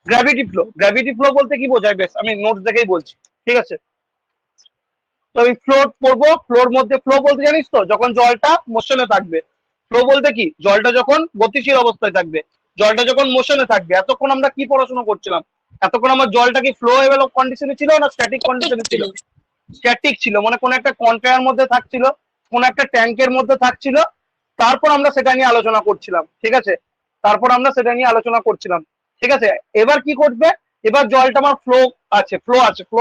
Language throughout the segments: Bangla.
গ্র্যাভিটি ফ্লো বলতে কি বোঝায় বেশ আমি নোটস দেখেই বলছি, ঠিক আছে। তো আমি ফ্লো পড়বো, ফ্লোর মধ্যে ফ্লো বলতে জানিস তো যখন জলটা মোশনে থাকবে। ফ্লো বলতে কি জলটা যখন গতিশীল অবস্থায় থাকবে, জলটা যখন মোশনে থাকবে। এতক্ষণ আমরা কি পড়াশোনা করছিলাম? এতক্ষণ আমার জলটা কি ফ্লোয়েবল কন্ডিশনে ছিল না স্ট্যাটিক কন্ডিশনে ছিল? স্ট্যাটিক ছিল, মানে কোন একটা কন্টেনার মধ্যে থাকছিল, কোন একটা ট্যাঙ্কের মধ্যে থাকছিল, তারপর আমরা সেটা নিয়ে আলোচনা করছিলাম, ঠিক আছে। তারপর আমরা সেটা নিয়ে আলোচনা করছিলাম, ঠিক আছে। এবার কি করবে, এবার জলটা আমার ফ্লো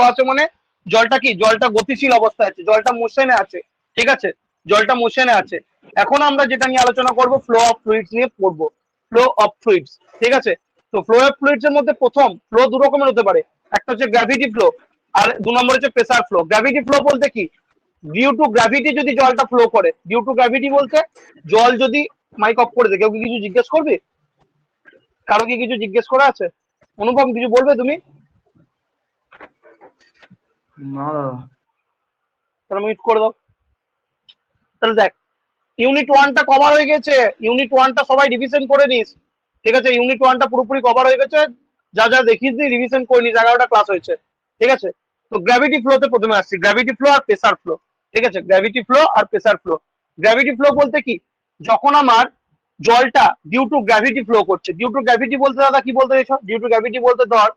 আছে মানে জলটা কি, জলটা গতিশীল অবস্থায় আছে, জলটা মোশনে আছে, ঠিক আছে, জলটা মোশনে আছে। এখন আমরা যেটা নিয়ে আলোচনা করব ফ্লো অফ ফ্লুইডস নিয়ে পড়বো, ফ্লো অফ ফ্লুইডস, ঠিক আছে। তো ফ্লো অফ ফ্লুইডস এর মধ্যে প্রথম ফ্লো দু রকমের হতে পারে, একটা হচ্ছে গ্র্যাভিটি ফ্লো আর 2 নম্বর হচ্ছে প্রেসার ফ্লো। গ্র্যাভিটি ফ্লো বলতে কি, ডিউ টু গ্র্যাভিটি যদি জলটা ফ্লো করে, ডিউ টু গ্র্যাভিটি বলতে জল যদি, মাইক অফ করে দে, কেউ কি কিছু জিজ্ঞেস করবি? কারো কি কিছু জিজ্ঞেস করা আছে? অনুপম কিছু বলবে তুমি? না দাদা। তাহলে মিউট করে দাও। তাহলে দেখ, ইউনিট ওয়ানটা কভার হয়ে গেছে, ইউনিট ওয়ানটা সবাই রিভিশন করে নিস, ঠিক আছে। ইউনিট ওয়ানটা পুরোপুরি কভার হয়ে গেছে, যা যা দেখিস নি রিভিশন করে নিস, 11টা ক্লাস হয়েছে, ঠিক আছে। তো গ্র্যাভিটি ফ্লোতে প্রথমে আসছি, গ্র্যাভিটি ফ্লো আর প্রেসার ফ্লো, ঠিক আছে। গ্র্যাভিটি ফ্লো আর প্রেসার ফ্লো। গ্র্যাভিটি ফ্লো বলতে কি, যখন আমার জলটা ডিউ টু গ্র্যাভিটি ফ্লো করছে। ডিউ টু গ্র্যাভিটি বলতে দাদা কি বলতে চাইছো? ডিউ টু গ্র্যাভিটি বলতে ধর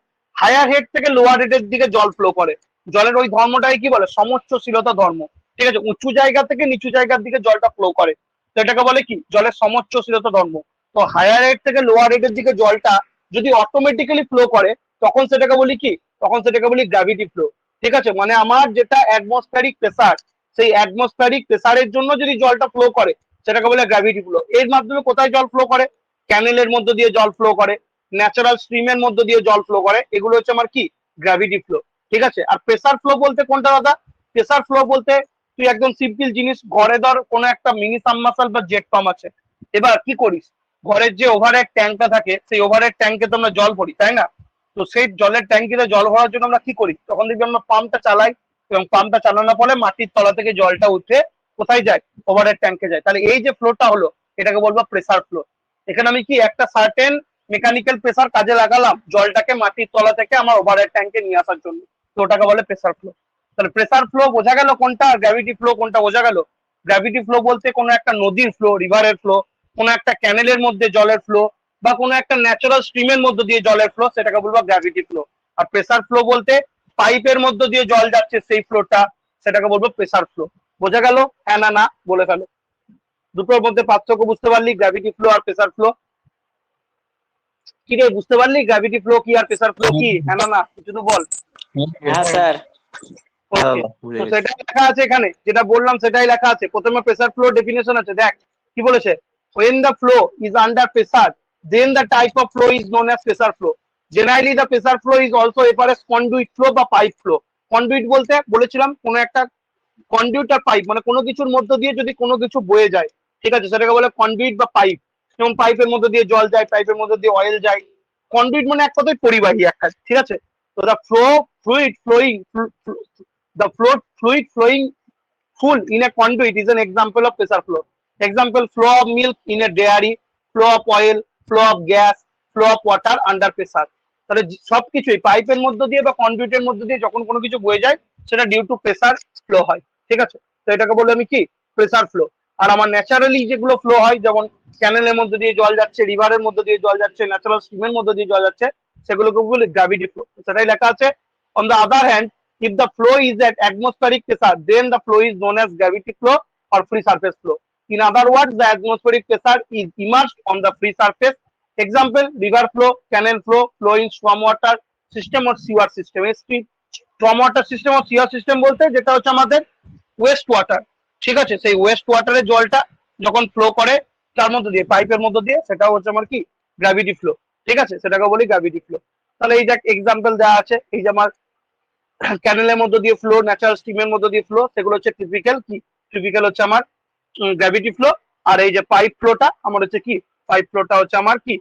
হায়ার হেড থেকে লোয়ার হেডের দিকে জল ফ্লো করে, জলের ওই ধর্মটাই কি বলে, সমোচ্চশীলতা ধর্ম, ঠিক আছে। উঁচু জায়গা থেকে নিচু জায়গার দিকে জলটা ফ্লো করে, তো এটাকে বলে কি, জলের সমোচ্চশীলতা ধর্ম। তো হায়ার হেড থেকে লোয়ার হেডের দিকে জলটা যদি অটোমেটিক্যালি ফ্লো করে, তখন সেটাকে বলি কি, তখন সেটাকে বলি গ্র্যাভিটি ফ্লো, ঠিক আছে। মানে আমার যেটা অ্যাটমসফিয়ারিক প্রেসার, সেই অ্যাটমসফিয়ারিক প্রেসারের জন্য যদি জলটা ফ্লো করে, সেটাকে বলে গ্র্যাভিটি ফ্লো। এর মাধ্যমে কোথায় জল ফ্লো করে? ক্যানেলের মধ্যে দিয়ে জল ফ্লো করে, ন্যাচারাল স্ট্রিমের মধ্যে দিয়ে জল ফ্লো করে, এগুলো হচ্ছে আমার কি, গ্র্যাভিটি ফ্লো, ঠিক আছে। আর প্রেসার ফ্লো বলতে কোনটা দাদা? প্রেসার ফ্লো বলতে তুই একদম সিম্পল জিনিস, ঘরে ধর কোনো একটা মিনি সাবমার্সাল বা জেট পাম্প আছে। এবার কি করিস, ঘরের যে ওভারহেড ট্যাঙ্কটা থাকে, সেই ওভারহেড ট্যাঙ্কে তো আমরা জল ভরি, তাই না? তো সেই জলের ট্যাঙ্কিতে জল ভরার জন্য আমরা কি করি, তখন দেখবি আমরা পাম্পটা চালাই, এবং পাম্পটা চালানোর ফলে মাটির তলা থেকে জলটা উঠে কোথায় যায়, ওভারহেড ট্যাঙ্কে যায়। তাহলে এই যে ফ্লোটা হলো, এটাকে বলবো প্রেসার ফ্লো। এখানে আমি কি একটা সার্টেন মেকানিক্যাল প্রেসার কাজে লাগালাম জলটাকে মাটির তলা থেকে আমার ওভারহেড ট্যাঙ্কে নিয়ে আসার জন্য, তো ওটাকে বলে প্রেসার ফ্লো। তাহলে প্রেসার ফ্লো বোঝা গেল কোনটা, গ্র্যাভিটি ফ্লো কোনটা বোঝা গেল। গ্র্যাভিটি ফ্লো বলতে কোনো একটা নদীর ফ্লো, রিভারের ফ্লো, কোনো একটা ক্যানেলের মধ্যে জলের ফ্লো, বা কোনো একটা ন্যাচারাল স্ট্রিমের মধ্যে দিয়ে জলের ফ্লো, সেটাকে বলবো গ্র্যাভিটি ফ্লো। আর প্রেসার ফ্লো বলতে পাইপের মধ্যে দিয়ে জল যাচ্ছে সেই ফ্লোটা, সেটাকে বলবো প্রেসার ফ্লো। বোঝা গেল? হ্যাঁ না না বলে ফেলো। দুটোর মধ্যে পার্থক্য বুঝতে পারলি, গ্র্যাভিটি ফ্লো আর প্রেসার ফ্লো? কি রে, বুঝতে পারলি গ্র্যাভিটি ফ্লো কি আর প্রেসার ফ্লো কি? হ্যাঁ না না কিছু তো বল। হ্যাঁ স্যার। ওকে, তো সেটাই লেখা আছে এখানে, যেটা বললাম সেটাই লেখা আছে। প্রথমে প্রেসার ফ্লো ডেফিনেশন আছে, দেখ কি বলেছে। when the flow is under pressure, then the type of flow is known as pressure flow. Generally the pressure flow is also referred as conduit flow বা pipe flow. conduit বলতে বলেছিলাম কোনো একটা কন্ডিউট আর পাইপ, মানে কোনো কিছুর মধ্য দিয়ে যদি কোনো কিছু বয়ে যায়, ঠিক আছে, সেটাকে বলে কন্ডুইট বা পাইপ। যেমন পাইপের মধ্যে দিয়ে জল যায়, পাইপের মধ্যে দিয়ে অয়েল যায়। কন্ডুইট মানে এক কথায় পরিবাহী একটা, ঠিক আছে। তো the fluid flowing the fluid flowing full in a conduit is an example of pressure flow. Example, flow of milk in a dairy, flow of oil, flow of gas, flow of water under pressure. তাহলে সবকিছুই পাইপের মধ্যে দিয়ে বা কন্ডুইটের মধ্যে দিয়ে যখন কোনো কিছু বয়ে যায়, সেটা ডিউ টু প্রেসার ফ্লো হয়, ঠিক আছে। তো এটাকে বলে আমি কি, প্রেসার ফ্লো। আর আমার ন্যাচারালি যেগুলো ফ্লো হয়, যেমন ক্যানেলের মধ্যে দিয়ে জল যাচ্ছে, রিভারের মধ্যে দিয়ে জল যাচ্ছে, ন্যাচারাল স্ট্রিমের মধ্যে দিয়ে জল যাচ্ছে, সেগুলোকে বলে গ্র্যাভিটি ফ্লো, সেটাই লেখা আছে। On the other hand, if the flow is at atmospheric pressure, then the flow is known as gravity flow or free surface flow. In other words, the atmospheric pressure is immersed on the free surface. Example, river flow, canal flow, flow in stormwater system or sewer system. stormwater system or sewer system বলতে যেটা হচ্ছে আমাদের ওয়েস্ট ওয়াটার, ঠিক আছে। সেই ওয়েস্ট ওয়াটারের জলটা যখন ফ্লো করে তার মধ্যে দিয়ে, পাইপের মধ্যে দিয়ে, সেটা হচ্ছে আমার কি, গ্র্যাভিটি ফ্লো, ঠিক আছে, সেটাকে বলি গ্র্যাভিটি ফ্লো। তাহলে এই যে এক্সাম্পল দেওয়া আছে, এই যে আমার ক্যানেলের মধ্যে দিয়ে ফ্লো, ন্যাচারাল স্ট্রিমের মধ্যে দিয়ে ফ্লো, সেগুলো হচ্ছে টিপিক্যাল কি, টিপিক্যাল হচ্ছে আমার গ্র্যাভিটি ফ্লো। আর এই যে পাইপ ফ্লোটা আমার হচ্ছে কি, পাইপ ফ্লোটা হচ্ছে আমার কি,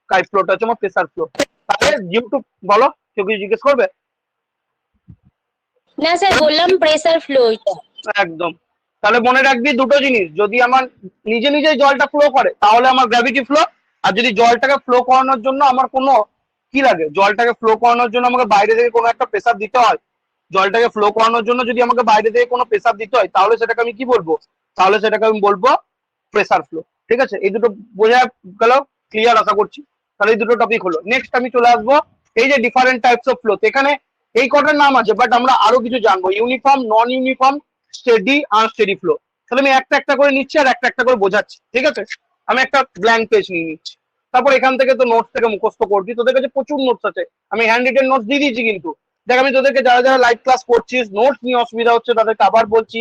পাইপ ফ্লোটা হচ্ছে আমার প্রেসার ফ্লো। তাহলে ইউটিউব বলো, কেউ কিছু জিজ্ঞেস করবে? না স্যার, বললাম প্রেসার ফ্লো। একদম। তাহলে মনে রাখবি দুটো জিনিস, যদি আমার নিজে নিজে জলটা ফ্লো করে তাহলে আমার গ্র্যাভিটি ফ্লো, আর যদি জলটাকে ফ্লো করানোর জন্য আমার কোনো কি লাগে? জলটাকে ফ্লো করানোর জন্য আমাকে বাইরে থেকে কোনো একটা প্রেসার দিতে হয়। জলটাকে ফ্লো করানোর জন্য যদি আমাকে বাইরে থেকে কোনো প্রেসার দিতে হয়, তাহলে সেটাকে আমি কি বলবো? তাহলে সেটাকে আমি বলবো প্রেসার ফ্লো। ঠিক আছে, এই দুটো বোঝা গেল? ক্লিয়ার আশা করছি। তাহলে এই দুটো টপিক হলো। নেক্সট আমি চলে আসবো এই যে ডিফারেন্ট টাইপস অফ ফ্লো। এখানে এই কটার নাম আছে, বাট আমরা আরো কিছু জানবো। ইউনিফর্ম, নন ইউনিফর্ম, স্টেডি, আনস্টেডি ফ্লো। তাহলে আমি একটা একটা করে নিচ্ছি আর একটা একটা করে বোঝাচ্ছি। ঠিক আছে, আমি একটা ব্ল্যাঙ্ক পেজ নিয়ে নিচ্ছি। তারপর এখান থেকে তো নোটস থেকে মুখস্থ করবি। তোদের কাছে প্রচুর নোটস আছে, আমি হ্যান্ড রিটেন নোটস দিয়ে দিয়েছি। কিন্তু দেখ, আমি তোদেরকে যারা যারা লাইভ ক্লাস করছিস, নোটস নিয়ে অসুবিধা হচ্ছে, তাদেরকে আবার বলছি,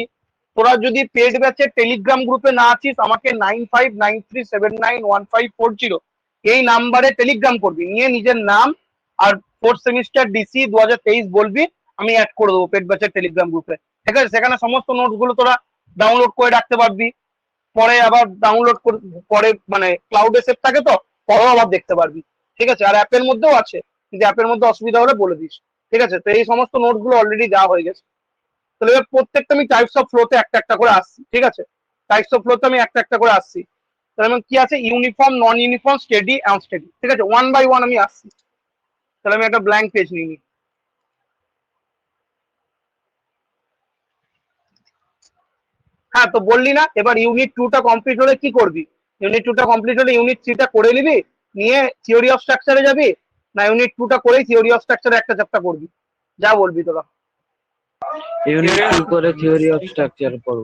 তোরা যদি পেড ব্যাচের টেলিগ্রাম গ্রুপে না আছিস, আমাকে 9593791540 এই নাম্বারে টেলিগ্রাম করবি, নিয়ে নিজের নাম আর ফোর্থ সেমিস্টার ডিসি 2023 বলবি, আমি অ্যাড করে দেবো পেড ব্যাচের টেলিগ্রাম গ্রুপে। ঠিক আছে, সেখানে সমস্ত নোটস গুলো তোরা ডাউনলোড করে রাখতে পারবি। পরে আবার ডাউনলোড করে পরে মানে ক্লাউডে সেভ থাকে, তো পরেও আবার দেখতে পারবি। ঠিক আছে, আর অ্যাপের মধ্যেও আছে, যদি অ্যাপের মধ্যে অসুবিধা হলে বলে দিস। ঠিক আছে, তো এই সমস্ত নোটস গুলো অলরেডি দেওয়া হয়ে গেছে। তাহলে এবার প্রত্যেকটা আমি টাইপস অফ ফ্লোতে একটা একটা করে আসছি। ঠিক আছে, টাইপস অফ ফ্লোতে আমি একটা একটা করে আসছি। তাহলে আমি কি আছে? ইউনিফর্ম, নন ইউনিফর্ম, স্টেডি, আনস্টেডি। ঠিক আছে, ওয়ান বাই ওয়ান আমি আসছি। তাহলে আমি একটা ব্ল্যাঙ্ক পেজ নিয়ে নিই। হ্যাঁ, তো বললি না, এবার ইউনিট 2টা কমপ্লিট হলে কি করবি? ইউনিট 2টা কমপ্লিট হলে ইউনিট 3টা করে নিবি, নিয়ে থিওরি অফ স্ট্রাকচারে যাবি, না ইউনিট 2টা করেই থিওরি অফ স্ট্রাকচারে একটা চ্যাপ্টার করবি? যা বলবি তোরা। ইউনিট 2 করে থিওরি অফ স্ট্রাকচার পড়ব।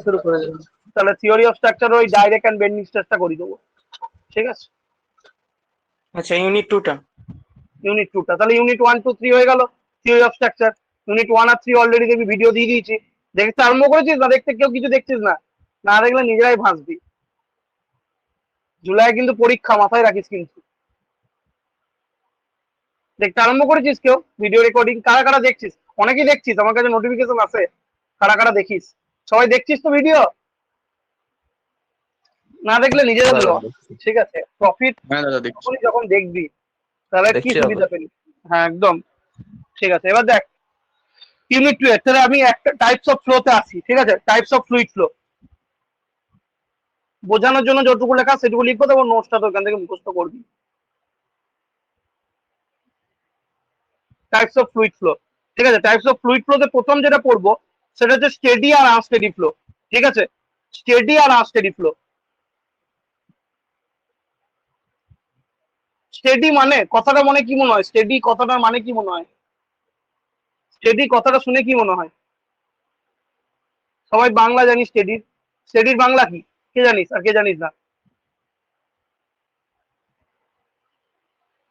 শুরু করে দেবো। তাহলে থিওরি অফ স্ট্রাকচার ওই ডাইরেক্ট এন্ড বেন্ডিং স্ট্রেসটা করে দেবো। ঠিক আছে, আচ্ছা, ইউনিট 2টা। ইউনিট 2টা তাহলে ইউনিট 1 2 3 হয়ে গেল থিওরি অফ স্ট্রাকচার। ইউনিট 1 আর 3 অলরেডি দেখবি ভিডিও দিয়ে দিয়েছি, দেখতে আরম্ভ করেছিস না? দেখতে কেউ কিছু দেখছিস না? না দেখলে নিজেরাই ভাসবি। জুলাই কিন্তু পরীক্ষা, মাথায় রাখিস কিন্তু। দেখতে আরম্ভ করেছিস কেউ? ভিডিও রেকর্ডিং কারা কারা দেখছিস? অনেকেই দেখছিস, আমার কাছে নোটিফিকেশন আছে। কারা কারা দেখিস? সবাই দেখছিস তো ভিডিও? না দেখলে নিজেদের লস। ঠিক আছে, প্রফিট হ্যাঁ দাদা দেখছি। যখন দেখবি তাহলে কি দেখছি সুবিধা পেলি। হ্যাঁ একদম। ঠিক আছে, এবার দেখ ইউনিট 2 এর তাহলে আমি একটা টাইপস অফ ফ্লোতে আসি। ঠিক আছে, টাইপস অফ ফ্লুইড ফ্লো বোঝানোর জন্য যতটুকু লেখা সেটুকু লিখবো, তারপর নোটসটা তো এখান থেকে মুখস্থ করবি। Types of fluid flow. ঠিক আছে, টাইপস অফ ফ্লুইড ফ্লোতে প্রথম যেটা পড়বো সেটা হচ্ছে স্টেডি আর আনস্টেডি ফ্লো। ঠিক আছে, স্টেডি আর আনস্টেডি ফ্লো। স্টেডি মানে কথাটা মনে কি মনে হয়? স্টেডি কথাটার মানে কি মনে হয়? স্টেডি কথাটা শুনে কি মনে হয়? সবাই বাংলা জানিস স্টেডির? স্টেডির বাংলা কি কে জানিস আর কে জানিস না?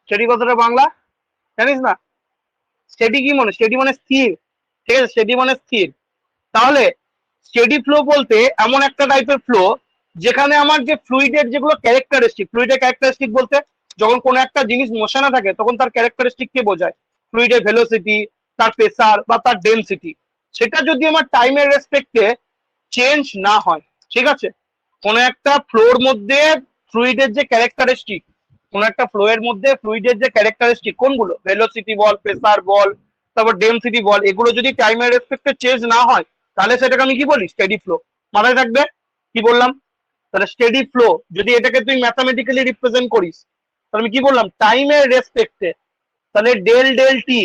স্টেডি কথাটা বাংলা জানিস না? স্টেডি কি মানে? স্টেডি মানে স্থির। ঠিক আছে, স্টেডি মানে স্থির। তাহলে স্টেডি ফ্লো বলতে এমন একটা টাইপের ফ্লো যেখানে আমার যে ফ্লুইডের যেগুলো ক্যারেক্টারিস্টিক, ফ্লুইডের ক্যারেক্টারিস্টিক বলতে যখন কোনো একটা জিনিস মোশনে থাকে তখন তার ক্যারেক্টারিস্টিক কে বোঝায়? ফ্লুইডের ভেলোসিটি, তার প্রেসার বা তার ডেনসিটি, সেটা যদি আমার টাইমের রেসপেক্টে চেঞ্জ না হয়। ঠিক আছে, কোনো একটা ফ্লোর মধ্যে ফ্লুইডের যে ক্যারেক্টারিস্টিক, কোন একটা ফ্লো এর মধ্যে ফ্লুইডের যে ক্যারেক্টারিস্টিক কোনগুলো, ভেলোসিটি বল, প্রেসার বল, তারপর ডেনসিটি বল, এগুলো যদি টাইমের রেসপেক্টে চেঞ্জ না হয় তাহলে সেটাকে আমি কি বলি? Steady flow. মাথায় থাকবে কি বললাম? তাহলে স্টেডি ফ্লো যদি এটাকে তুই ম্যাথামেটিক্যালি রিপ্রেজেন্ট করিস তাহলে আমি কি বললাম? টাইমের রেসপেক্টে। তাহলে ডেল ডেল টি,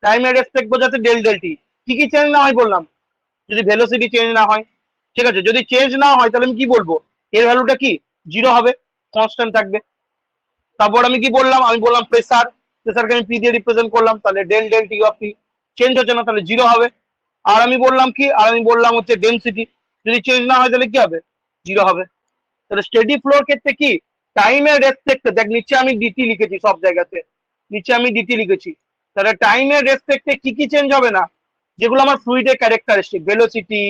টাইমের রেসপেক্ট বোঝাতে ডেল ডেল টি। কি কি চেঞ্জ না হয় বললাম? যদি ভেলোসিটি চেঞ্জ না হয়। ঠিক আছে, যদি চেঞ্জ না হয় তাহলে আমি কি বলবো? এর ভ্যালুটা কি? জিরো হবে, কনস্ট্যান্ট থাকবে। তারপর আমি কি বললাম? আমি বললাম প্রেসার, প্রেসারকে আমি পি দিয়ে রিপ্রেজেন্ট করলাম, তাহলে del del T of P change হচ্ছে না, তাহলে জিরো হবে। আর আমি বললাম কি? আর আমি বললাম হচ্ছে ডেনসিটি, যদি চেঞ্জ না হয় তাহলে কি হবে? জিরো হবে। তাহলে স্টেডি ফ্লোর ক্ষেত্রে কি? টাইমের রেসপেক্টে, দেখ নিচে আমি ডিটি লিখেছি সব জায়গাতে, নিচে আমি ডিটি লিখেছি। তাহলে টাইমের রেসপেক্টে কি কি চেঞ্জ হবে না? যেগুলো আমার ফ্লুইডের characteristic, velocity,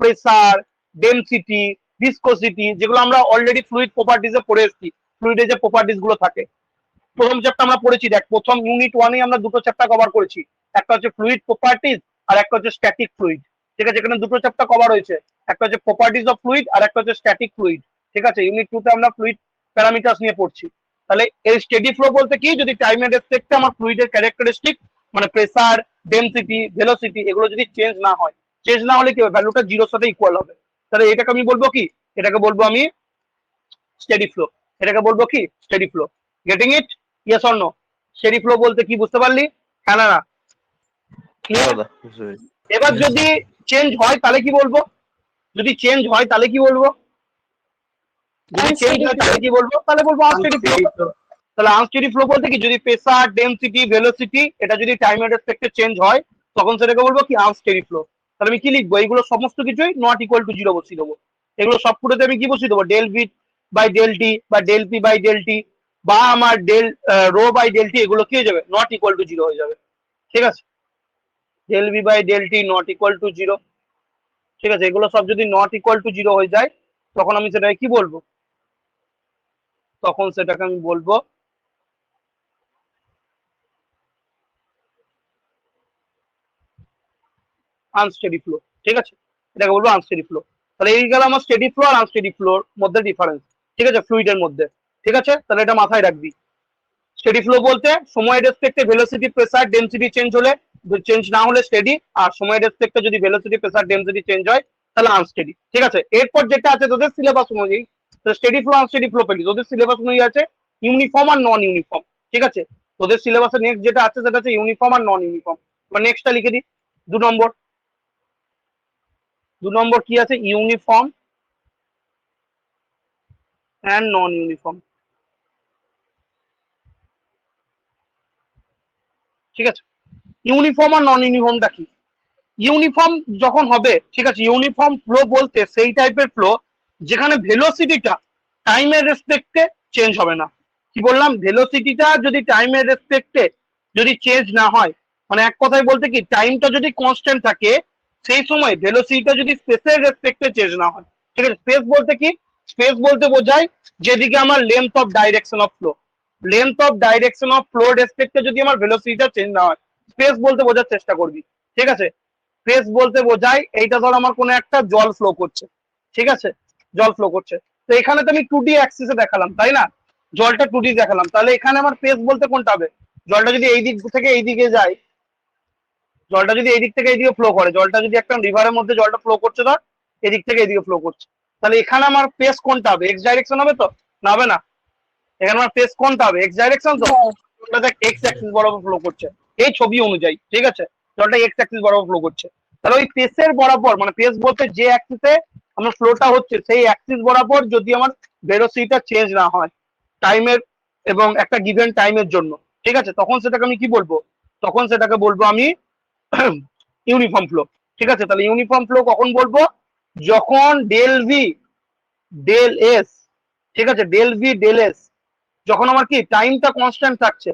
pressure, density, viscosity, যেগুলো আমরা অলরেডি ফ্লুইড প্রপার্টিজে পড়ে এসেছি, ফ্লুইডের যে প্রপার্টিস গুলো থাকে। প্রথম চ্যাপ্টার আমরা পড়েছি, দেখ প্রথম ইউনিট 1 আমরা দুটো চ্যাপ্টার কভার করেছি, একটা হচ্ছে ফ্লুইড প্রপার্টিজ আর একটা হচ্ছে স্ট্যাটিক ফ্লুইড। ঠিক আছে, এখানে দুটো চ্যাপ্টার কভার হয়েছে, একটা হচ্ছে প্রপার্টিজ অফ ফ্লুইড আর একটা হচ্ছে স্ট্যাটিক ফ্লুইড। ঠিক আছে, ইউনিট 2 তে আমরা ফ্লুইড প্যারামিটারস নিয়ে পড়ছি। তাহলে এই স্টেডি ফ্লো বলতে কি? যদি টাইমের রেসপেক্টে আমার ফ্লুইডের ক্যারেক্টারিস্টিক মানে প্রেসার, ডেনসিটি, ভেলোসিটি এগুলো যদি চেঞ্জ না হয়, চেঞ্জ না হলে কি হবে? ভ্যালুটা জিরোর সাথে ইকুয়াল হবে। তাহলে এটাকে আমি বলবো কি? এটাকে বলবো আমি স্টেডি ফ্লো। এটাকে বলবো কি? Steady flow. Getting it? Yes or no? Steady flow বলতে কি বুঝতে পারলি? হ্যাঁ না না? হ্যাঁ দাদা বুঝতে পেরেছি। এবার যদি চেঞ্জ হয় তাহলে কি বলবো? যদি চেঞ্জ হয় তাহলে কি বলবো? যদি চেঞ্জ হয় তাহলে কি বলবো? তাহলে বলবো আনস্টেডি ফ্লো। তাহলে আনস্টেডি ফ্লো বলতে কি, যদি প্রেসার, ডেনসিটি, ভেলোসিটি এটা যদি টাইমের রেসপেক্টে চেঞ্জ হয় তখন সেটাকে বলবো কি আনস্টেডি ফ্লো। তাহলে আমি কি লিখবো? এইগুলো সমস্ত কিছুই নট ইকুয়াল টু জিরো বসিয়ে দেবো। এগুলো সবগুলোতে আমি কি বসিয়ে দেবো? Del V by del t বা del p by del t বা আমার del rho by del t, এগুলো কি হয়ে যাবে? নট ইকুয়াল টু জিরো হয়ে যাবে। ঠিক আছে? Del V by del T not equal to zero. ঠিক আছে? এগুলো সব যদি নট ইকুয়াল টু জিরো হয়ে যায় তখন আমি সেটাকে কি বলবো? তখন সেটাকে আমি বলবো আনস্টেডি ফ্লো। ঠিক আছে? এটাকে বলবো আনস্টেডি ফ্লো। তাহলে এই গেল আমার স্টেডি ফ্লো আর আনস্টেডি ফ্লোর মধ্যে ডিফারেন্স। ঠিক আছে? ফ্লুইডের মধ্যে। ঠিক আছে? তাহলে এটা মাথায় রাখবি। স্টেডি ফ্লো বলতে সময়ের রেসপেক্টে ভেলোসিটি, প্রেসার, ডেনসিটি চেঞ্জ হলে, চেঞ্জ না হলে স্টেডি, আর সময়ের রেসপেক্টে যদি ভেলোসিটি, প্রেসার, ডেনসিটি চেঞ্জ হয় তাহলে আনস্টেডি। ঠিক আছে? এরপর যেটা আছে তোদের সিলেবাস অনুযায়ী, স্টেডি ফ্লো আনস্টেডি ফ্লো পেলি, তোদের সিলেবাস অনুযায়ী আছে ইউনিফর্ম আর নন ইউনিফর্ম। ঠিক আছে? তোদের সিলেবাসে নেক্সট যেটা আছে সেটা হচ্ছে ইউনিফর্ম আর নন ইউনিফর্ম। এবার নেক্সটটা লিখে দিই। 2 নম্বর। 2 নম্বর কি আছে? Uniform and non uniform. ঠিক আছে? ইউনিফর্ম আর নন ইউনিফর্মটা কি? ইউনিফর্ম যখন হবে, ঠিক আছে, ইউনিফর্ম ফ্লো বলতে সেই টাইপের ফ্লো যেখানে ভেলোসিটিটা টাইমের রেসপেক্টে চেঞ্জ হবে না। কি বললাম? ভেলোসিটিটা যদি টাইমের রেসপেক্টে যদি চেঞ্জ না হয়, মানে এক কথায় বলতে কি, টাইমটা যদি কনস্ট্যান্ট থাকে সেই সময় ভেলোসিটিটা যদি স্পেসের রেসপেক্টে চেঞ্জ না হয়। ঠিক আছে? স্পেস বলতে কি? স্পেস বলতে বোঝায় যেদিকে আমার length of direction of flow, length of direction of flow রেসপেক্টে যদি আমার ভেলোসিটিটা চেঞ্জ না হয়, স্পেস বলতে বোঝার চেষ্টা করবি। ঠিক আছে? স্পেস বলতে বোঝায় এইটা ধর আমার কোনো একটা জল ফ্লো করছে। ঠিক আছে? জল ফ্লো করছে, তো এখানে তো আমি 2D অ্যাক্সিসে দেখালাম, তাই না? জলটা 2D দেখালাম, তাহলে এখানে আমার স্পেস বলতে কোনটা হবে? জলটা যদি এই দিক থেকে এই দিকে যায়, জলটা যদি এই দিক থেকে এইদিকে ফ্লো করে, জলটা যদি একটা রিভারের মধ্যে জলটা ফ্লো করছে ধর, এদিক থেকে এইদিকে ফ্লো করছে, তাহলে এখানে আমার স্পেস কোনটা হবে? এক্স ডাইরেকশন হবে তো? না হবে না? এখানে আমার স্পেস কোনটা হবে? এক্স ডাইরেকশন তো? জলটা দেখ এক্স অ্যাক্সিস বরাবর ফ্লো করছে এই ছবি অনুযায়ী। ঠিক আছে? জলটা এক্স অ্যাক্সিস বরাবর ফ্লো করছে, তাহলে ওই পেসের বরাবর, মানে পেস বলতে যে অ্যাক্সিসে আমার ফ্লোটা হচ্ছে সেই অ্যাক্সিস বরাবর যদি আমার ভেলোসিটিটা চেঞ্জ না হয় টাইমের এবং একটা গিভেন টাইমের জন্য, ঠিক আছে, তখন সেটাকে আমি কি বলবো? তখন সেটাকে বলবো আমি ইউনিফর্ম ফ্লো। ঠিক আছে? তাহলে ইউনিফর্ম ফ্লো কখন বলবো? যখন ডেল ভি ডেল এস, ঠিক আছে, ডেল ভি ডেল এস যখন আমার কি টাইমটা কনস্ট্যান্ট থাকছে,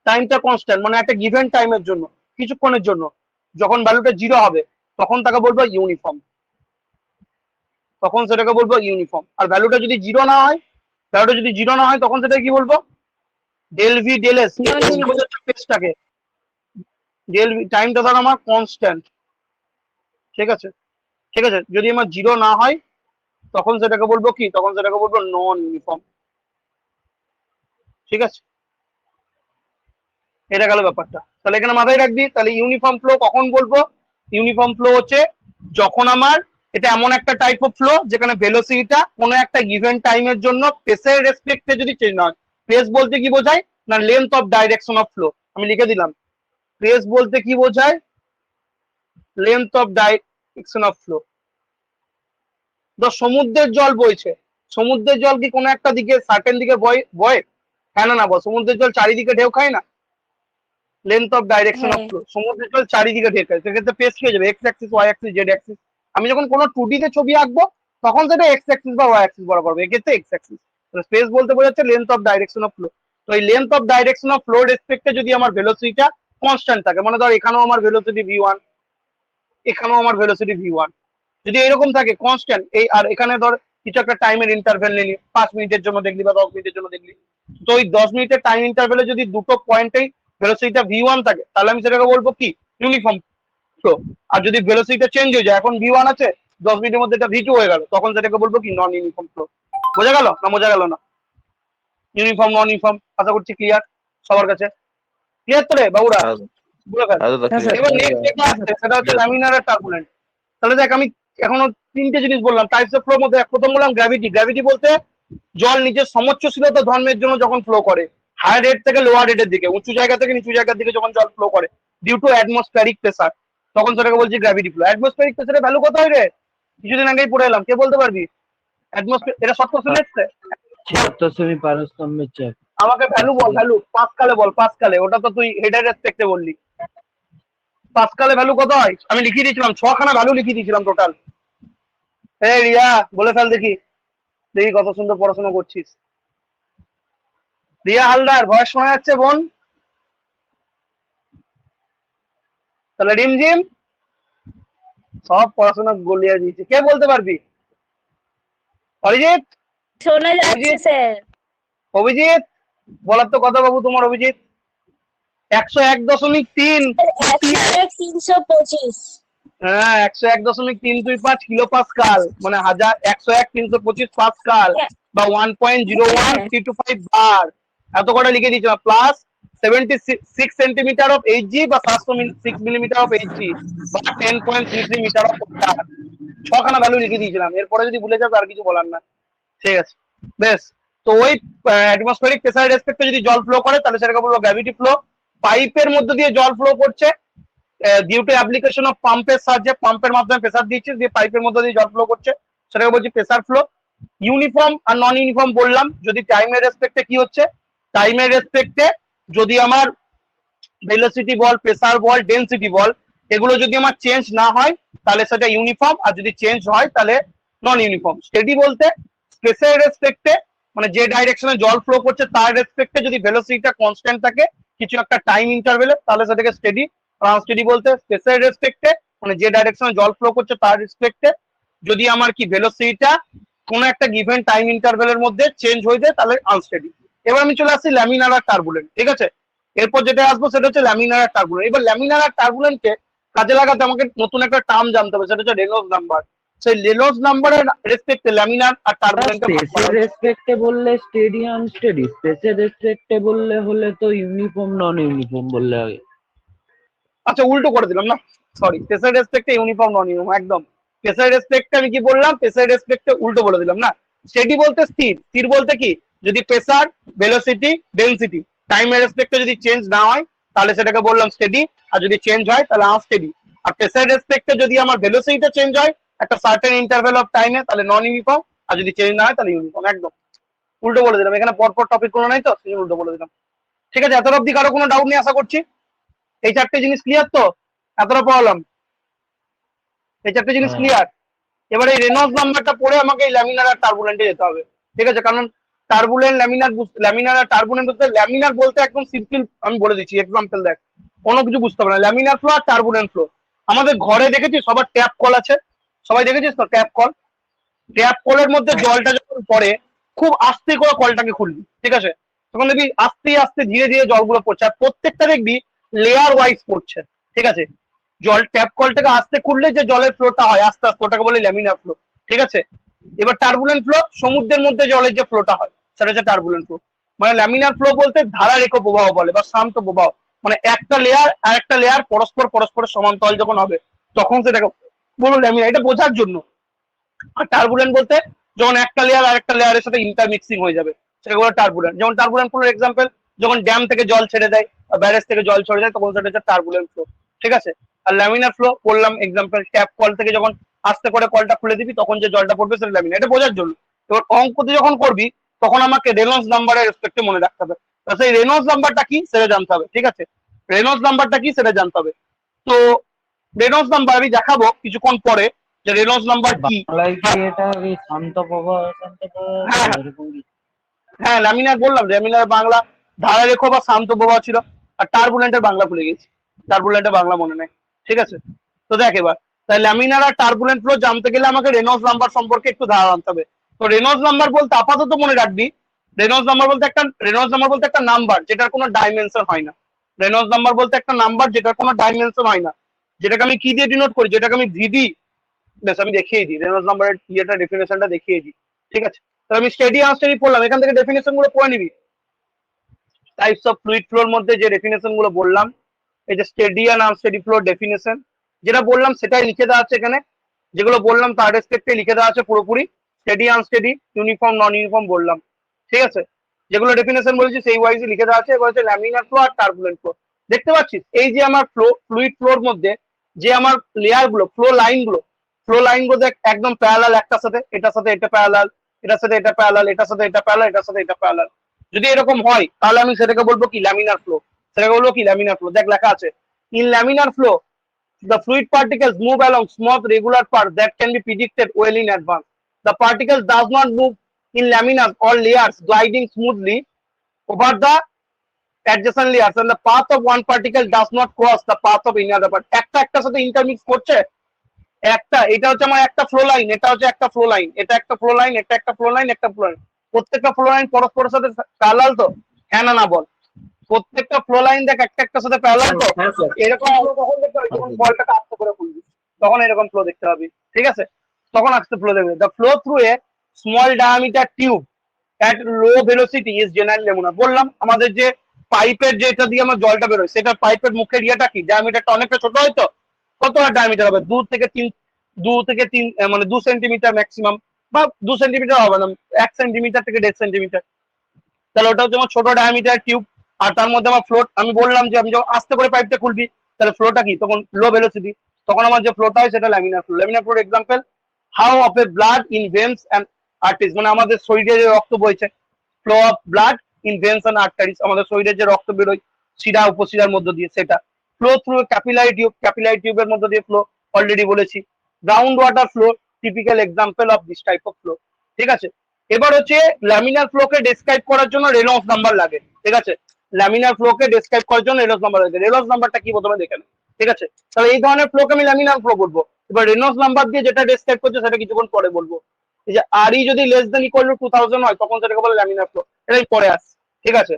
টাইমটা কনস্ট্যান্ট মানে একটা গিভেন টাইমের জন্য, কিছুক্ষণের জন্য, যখন ভ্যালুটা জিরো হবে তখন তাকে বলবো ইউনিফর্ম। তখন সেটাকে বলবো ইউনিফর্ম। আর ভ্যালুটা যদি জিরো না হয়, ভ্যালুটা যদি জিরো না হয় তখন সেটাকে কি বলবো? Del V del S. পেজটাকে ডেল ভি টাইমটা ধর আমার কনস্ট্যান্ট। ঠিক আছে? ঠিক আছে? যদি আমার জিরো না হয় তখন সেটাকে বলবো কি? তখন সেটাকে বলবো নন ইউনিফর্ম। ঠিক আছে? এটা গেল ব্যাপারটা। তাহলে এখানে মাথায় রাখবি। তাহলে ইউনিফর্ম ফ্লো কখন বলবো? ইউনিফর্ম ফ্লো হচ্ছে যখন আমার এটা এমন একটা টাইপ অফ ফ্লো যেখানে ভেলোসিটিটা কোনো একটা গিভেন টাইমের জন্য পেসের রেসপেক্টে যদি চেঞ্জ না হয়। পেস বলতে কি বোঝায়? না length of direction of flow. আমি লিখে দিলাম, পেস বলতে কি বোঝায়? Length of direction of flow. সমুদ্রের জল বইছে, সমুদ্রের জল কি কোনো একটা দিকে সার্টেন দিকে বয় বয়? হ্যাঁ না না বল? সমুদ্রের জল চারিদিকে ঢেউ খায় না? Length of direction of flow, সমুদ্রের জল চারিদিকে ঢেকে, সেক্ষেত্রে পেস কি হয়ে যাবে? X axis, y axis, z axis. আমি যখন কোনো 2D তে ছবি আঁকবো তখন সেটা এক্স অ্যাক্সিস বা ওয়াই অ্যাক্সিস বরাবর হবে, এক্ষেত্রে এক্স অ্যাক্সিস। স্পেস বলতে বোঝাচ্ছে length of direction of flow. তো এই length of direction of flow রেসপেক্টে যদি আমার ভেলোসিটিটা কনস্ট্যান্ট থাকে, মানে ধর এখানেও আমার ভেলোসিটি v1, এখানেও আমার ভেলোসিটি v1, যদি এরকম থাকে কনস্ট্যান্ট, এই আর এখানে ধর কিছু একটা টাইমের ইন্টারভেল নিলি, 5 মিনিটের জন্য দেখলি বা 10 মিনিটের জন্য দেখলি, তো ওই 10 মিনিটের টাইম ইন্টারভেলে যদি দুটো পয়েন্টেই ভেলোসিটিটা v1 থাকে তাহলে আমি সেটাকে বলবো কি? Uniform flow. আর যদি ভেলোসিটিটা চেঞ্জ হয়ে যায়, এখন v1 আছে, 10 মিনিটের মধ্যে এটা v2 হয়ে গেল, তখন সেটাকে বলবো কি? নন ইউনিফর্ম ফ্লো। বোঝা গেল না বোঝা গেল না? ইউনিফর্ম নন ইউনিফর্ম আশা করছি ক্লিয়ার সবার কাছে। ক্লিয়ার তো রে বাবুরা? বুঝে ফেল। হ্যাঁ দাদা এবার নেক্সট যেটা আসছে সেটা হচ্ছে লামিনার আর টার্বুলেন্ট। তাহলে দেখ আমি এখনো 3টে জিনিস বললাম টাইপস অফ ফ্লোর মধ্যে। প্রথম বললাম গ্র্যাভিটি। গ্র্যাভিটি বলতে জল নিচের সমোচ্চশীলতা ধর্মের জন্য যখন ফ্লো করে, হায়ার রেট থেকে লোয়ার রেটের দিকে, উঁচু জায়গা থেকে নিচু জায়গার দিকে যখন জল ফ্লো করে ডিউ টু অ্যাটমসফিয়ারিক প্রেসার, তখন সেটাকে বলছি গ্র্যাভিটি ফ্লো। অ্যাটমসফিয়ারিক প্রেসারের ভ্যালু কত হয় রে? কিছুদিন আগেই পড়ে এলাম, কে বলতে পারবি? অ্যাটমসফিয়ার, এটা শর্ট কোশ্চেন এসছে। 76 সেমি পারস্তম্ভের চাপ। আমাকে ভ্যালু বল, ভ্যালু পাসকালে বল, পাসকালে। ওটা তো তুই হেডের রেসপেক্টে বললি। পাসকালে ভ্যালু কত হয়? আমি লিখিয়ে দিয়েছিলাম, 6খানা ভ্যালু লিখিয়ে দিয়েছিলাম টোটাল। এই রিয়া বলে ফেল দেখি, দেখি কত সুন্দর পড়াশোনা করছিস। রিয়া হালদার, ভয়েস শোনা যাচ্ছে বোন? তাহলে রিমঝিম সব পড়াশোনা গলিয়ে দিয়েছে। কে বলতে পারবি? অরিজিৎ? শোনা যাচ্ছে স্যার। অভিজিৎ বলার তো কথা বাবু তোমার। অভিজিৎ 101.3। 325। হ্যাঁ 101.325 কিলো পাস্কাল, মানে 101,325 পাস্কাল বা 1.01325 বার। এত কটা লিখে দিয়েছিলাম। প্লাস 76 সেন্টিমিটার অফ এইচজি বা 706 মিলিমিটার অফ এইচজি বা 10.33 মিটার অফ ওয়াটার। 6খানা ভ্যালু লিখে দিয়েছিলাম। এরপরে যদি ভুলে যাও আর কিছু বলার না। ঠিক আছে বেশ। তো ওই অ্যাটমসফিয়ারিক প্রেসারের রেসপেক্টে যদি জল ফ্লো করে তাহলে সেটাকে বলবো গ্র্যাভিটি ফ্লো। পাইপের মধ্যে দিয়ে জল ফ্লো করছে ডিউ টু অ্যাপ্লিকেশন অফ পাম্পের সাহায্যে, পাম্পের মাধ্যমে প্রেসার দিচ্ছে, দিয়ে পাইপের মধ্যে দিয়ে জল ফ্লো করছে, সেটাকে বলছি প্রেসার ফ্লো। ইউনিফর্ম আর নন ইউনিফর্ম বললাম। যদি টাইমের রেসপেক্টে কি হচ্ছে, টাইমের রেসপেক্টে যদি আমার ভেলোসিটি বল, প্রেসার বল, ডেনসিটি বল এগুলো যদি আমার চেঞ্জ না হয় তাহলে সেটা ইউনিফর্ম, আর যদি চেঞ্জ হয় তাহলে নন ইউনিফর্ম। স্টেডি বলতে স্পেসের রেসপেক্টে, মানে যে ডাইরেকশনে জল ফ্লো করছে তার রেসপেক্টে যদি ভেলোসিটিটা কনস্ট্যান্ট থাকে কিছু একটা টাইম ইন্টারভেলে তাহলে সেটাকে স্টেডি। আনস্টেডি বলতে স্পেসের রেসপেক্টে, মানে যে ডাইরেকশনে জল ফ্লো করছে তার রেসপেক্টে যদি আমার কি ভেলোসিটিটা কোনো একটা গিভেন টাইম ইন্টারভেলের মধ্যে চেঞ্জ হয়ে যায় তাহলে আনস্টেডি। এবার আমি চলে আসছি ল্যামিনার আর টার্বুলেন্ট। ঠিক আছে, এরপর যেটা আসবো সেটা হচ্ছে ল্যামিনার আর টার্বুলেন্ট। এবার ল্যামিনার আর টার্বুলেন্টকে কাজে লাগাতে আমাকে নতুন একটা টার্ম জানতে হবে, সেটা হচ্ছে রেনল্ডস নাম্বার। সেই রেনল্ডস নাম্বারের রেসপেক্টে ল্যামিনার আর টার্বুলেন্টকে স্পেসের রেসপেক্টে বললে স্টেডি আনস্টেডি, স্পেসের রেসপেক্টে বললে হলে তো ইউনিফর্ম নন ইউনিফর্ম বললে আগে। আচ্ছা উল্টো করে দিলাম না, সরি। প্রেসার রেসপেক্টে ইউনিফর্ম নন ইউনিফর্ম একদম। প্রেসার রেসপেক্টে আমি কি বললাম, প্রেসার রেসপেক্টে উল্টো বলে দিলাম না। স্টেডি বলতে স্থির, স্থির বলতে কি যদি প্রেসার, ভেলোসিটি, ডেনসিটি টাইমের রেসপেক্টে যদি চেঞ্জ না হয় তাহলে সেটাকে বললাম স্টেডি, আর যদি চেঞ্জ হয় তাহলে আনস্টেডি। আর প্রেসার রেসপেক্টে যদি আমার ভেলোসিটিটা চেঞ্জ হয় একটা সার্টেন ইন্টারভেল অফ টাইমে তাহলে নন ইউনিফর্ম, আর যদি চেঞ্জ না হয় তাহলে ইউনিফর্ম। একদম উল্টো বলে দিলাম, এখানে পরপর টপিক কোনো নাই তো সেই উল্টো বলে দিলাম। ঠিক আছে, এত অব্দি কারো কোনো ডাউট নেই আশা করছি। এই চারটে জিনিস ক্লিয়ার তো? এতটা পড়ালাম, এই চারটে জিনিস ক্লিয়ার। এবার এই রেনল্ডস নাম্বারটা পড়ে আমাকে এই ল্যামিনার আর টার্বুলেন্টে যেতে হবে। ঠিক আছে, কারণ টার্বুলেন্ট ল্যামিনার, ল্যামিনার আর টার্বুলেন্ট বলতে, ল্যামিনার বলতে একদম সিম্পল আমি বলে দিচ্ছি এক্সাম্পল দেখ, কোনো কিছু বুঝতে হবে না। ল্যামিনার ফ্লো আর টার্বুলেন্ট ফ্লো আমাদের ঘরে দেখেছিস সবার ট্যাপ কল আছে, সবাই দেখেছিস তো ট্যাপ কল? ট্যাপ কলের মধ্যে জলটা যখন পড়ে খুব আস্তে করে কলটাকে খুলবি, ঠিক আছে, তখন দেখবি আস্তে আস্তে ধীরে ধীরে জলগুলো পড়ছে, আর প্রত্যেকটা দেখবি লেয়ার ওয়াইজ পড়ছে। ঠিক আছে, জল ট্যাপ কলটাকে আস্তে খুললে যে জলের ফ্লোটা হয় আস্তে আস্তে ওটাকে বলে ল্যামিনার ফ্লো। ঠিক আছে, এবার টার্বুলেন্ট ফ্লো সমুদ্রের মধ্যে জলের যে ফ্লোটা হয় সেটা হচ্ছে টার্বুলেন্ট ফ্লো। মানে ল্যামিনার ফ্লো বলতে ধারারেখ প্রবাহ বলে বা শান্ত প্রবাহ, মানে একটা লেয়ার আর একটা লেয়ার পরস্পর পরস্পরের সমান্তরাল যখন হবে তখন সেটাকে বলো ল্যামিনার, এটা বোঝার জন্য। আর টার্বুলেন্ট বলতে যখন একটা লেয়ার আর একটা লেয়ারের সাথে ইন্টারমিক্সিং হয়ে যাবে সেটা বলে টার্বুলেন্ট। যেমন টার্বুলেন্ট ফ্লোর এক্সাম্পল যখন ড্যাম থেকে জল ছেড়ে দেয় বা ব্যারেজ থেকে জল ছেড়ে দেয় তখন সেটা হচ্ছে টার্বুলেন্ট ফ্লো। ঠিক আছে, আর ল্যামিনার ফ্লো বললাম এক্সাম্পল ট্যাপ কল থেকে যখন আস্তে করে কলটা খুলে দিবি তখন যে জলটা পড়বে সেটা ল্যামিনার, এটা বোঝার জন্য। এবার অঙ্কতে যখন করবি তখন আমাকে রেনল্ডস নাম্বারের রেসপেক্টে মনে রাখতে হবে, তো সেই রেনল্ডস নাম্বারটা কি সেটা জানতে হবে। ঠিক আছে, রেনল্ডস নাম্বারটা কি সেটা জানতে হবে। তো রেনল্ডস নাম্বার আমি দেখাবো কিছুক্ষণ পরে যে রেনল্ডস নাম্বার কি। বাংলায় কি এটা এই শান্ত প্রবাহ, শান্ত প্রবাহ হ্যাঁ এরকম কিছু? হ্যাঁ ল্যামিনার বললাম, ল্যামিনার বাংলা ধারারেখ বা শান্ত প্রবাহ ছিল। আর টার্বুলেন্টের বাংলা ভুলে গেছি, টার্বুলেন্টের বাংলা মনে নেই। ঠিক আছে, তো দেখ এবার তাই ল্যামিনার আর টার্বুলেন্ট ফ্লো জানতে গেলে আমাকে রেনল্ডস নাম্বার সম্পর্কে একটু ধারণা আনতে হবে। তো রেনল্ডস নাম্বার বলতে আপাতত মনে রাখবি, রেনল্ডস নাম্বার বলতে একটা নাম্বার যেটার কোনো ডাইমেনশন হয় না। রেনল্ডস নাম্বার বলতে একটা নাম্বার যেটার কোনো ডাইমেনশন হয় না, যেটাকে আমি কি দিয়ে ডিনোট করি, যেটাকে আমি ভিডি, বেশ আমি দেখিয়ে দিই রেনল্ডস নাম্বারের ইয়েটা ডেফিনেশনটা দেখিয়ে দিই। ঠিক আছে, তাহলে আমি স্টেডি আনস্টেডি পড়লাম, এখান থেকে ডেফিনেশন গুলো পড়ে নিবি। টাইপস অফ ফ্লুইড ফ্লোর মধ্যে যে ডেফিনেশন গুলো বললাম, এই যে স্টেডি আর আনস্টেডি ফ্লোর ডেফিনেশন যেটা বললাম সেটাই লিখে দেওয়া আছে এখানে, যেগুলো বললাম তার রেসপেক্টে লিখে দেওয়া আছে পুরোপুরি। স্টেডি আনস্টেডি, ইউনিফর্ম নন ইউনিফর্ম বললাম, ঠিক আছে। যেগুলো ডেফিনেশন বলেছি সেই ওয়াইজই লিখে দেওয়া আছে। এবার হচ্ছে ল্যামিনার ফ্লো আর টার্বুলেন্ট ফ্লো। দেখতে পাচ্ছিস এই যে আমার ফ্লুইড ফ্লোর মধ্যে যে আমার লেয়ার গুলো, ফ্লো লাইন গুলো দেখ একদম প্যারালাল একটার সাথে, এটার সাথে এটা প্যারালাল, এটার সাথে এটা প্যারালাল, এটার সাথে এটা প্যারালাল, এটার সাথে এটা প্যারালাল। যদি এরকম হয় তাহলে আমি সেটাকে বলবো কি ল্যামিনার ফ্লো। সেটাকে বলবো কি ল্যামিনার ফ্লো। দেখ লেখা আছে in laminar flow the fluid particles move along smooth regular paths that can be predicted well in advance. The particles does not move in laminar or layers gliding smoothly over the adjacent layers, and the path of one particle does not cross the path of any other part. একটার সাথে ইন্টারমিক্স করছে। এটা হচ্ছে আমার একটা ফ্লো লাইন, এটা হচ্ছে একটা ফ্লো লাইন, এটা একটা ফ্লো লাইন, এটা একটা ফ্লো লাইন, একটা ফ্লো লাইন। প্রত্যেকটা ফ্লো লাইন পরস্পরের সাথে প্যারালাল তো? হ্যাঁ না বল? প্রত্যেকটা ফ্লো লাইন দেখ একটার সাথে প্যারালাল তো? এরকম ফ্লো কখন দেখতে হবে? যখন বলটাকে আস্তে করে খুলবি তখন এরকম ফ্লো দেখতে পাবি, ঠিক আছে? তখন আস্তে ফ্লো দেখবে। The flow through a small diameter tube at low velocity is general laminar. বললাম আমাদের যে পাইপের যেটা দিয়ে আমার জলটা বেরোয় সেটা পাইপের মুখের ইয়েটা কি, ডায়ামিটারটা অনেকটা ছোট হয়তো। কত আর ডায়ামিটার হবে? 2 থেকে 3 মানে 2 সেন্টিমিটার ম্যাক্সিমাম, বা 2 সেন্টিমিটার হবে না, 1 সেন্টিমিটার থেকে 1.5 সেন্টিমিটার। তাহলে ওটা হচ্ছে আমার ছোট ডায়ামিটার টিউব। আর তার মধ্যে আমার ফ্লোট, আমি বললাম যে আমি যখন আস্তে করে পাইপটা খুলবি তাহলে ফ্লোটা কি, তখন লো ভেলোসিটি, তখন আমার যে ফ্লোটা হয় সেটা laminar flow. Laminar floor example how of A blood in veins and arteries, মানে আমাদের শরীরে যে রক্ত বইছে, flow of blood in veins and arteries, আমাদের শরীরে যে রক্ত বেরোয় শিরা উপশিরার মধ্য দিয়ে সেটা। ফ্লো থ্রু ক্যাপিলারি টিউবের মধ্য দিয়ে ফ্লো, অলরেডি বলেছি। Ground water flow typical example of this type of flow, ঠিক আছে। এবার হচ্ছে ল্যামিনার ফ্লোকে ডেসক্রাইব করার জন্য রেনল্ডস নাম্বার লাগে, ঠিক আছে। ল্যামিনার ফ্লোকে ডেসক্রাইব করার জন্য রেনল্ডস নাম্বার লাগে। রেনল্ডস নাম্বারটা কি প্রথমে দেখে নেন, ঠিক আছে। তাহলে এই ধরনের ফ্লোকে আমি ল্যামিনার ফ্লো বলবো। এবার রেনল্ডস নাম্বার দিয়ে যেটা ডেসক্রাইব করছে সেটা কিছুক্ষণ পরে বলবো। এই যে আর ই যদি লেস দেন ইকুয়াল টু 2000 হয় তখন সেটাকে বলে ল্যামিনার ফ্লো, এটাই পরে আসছে, ঠিক আছে।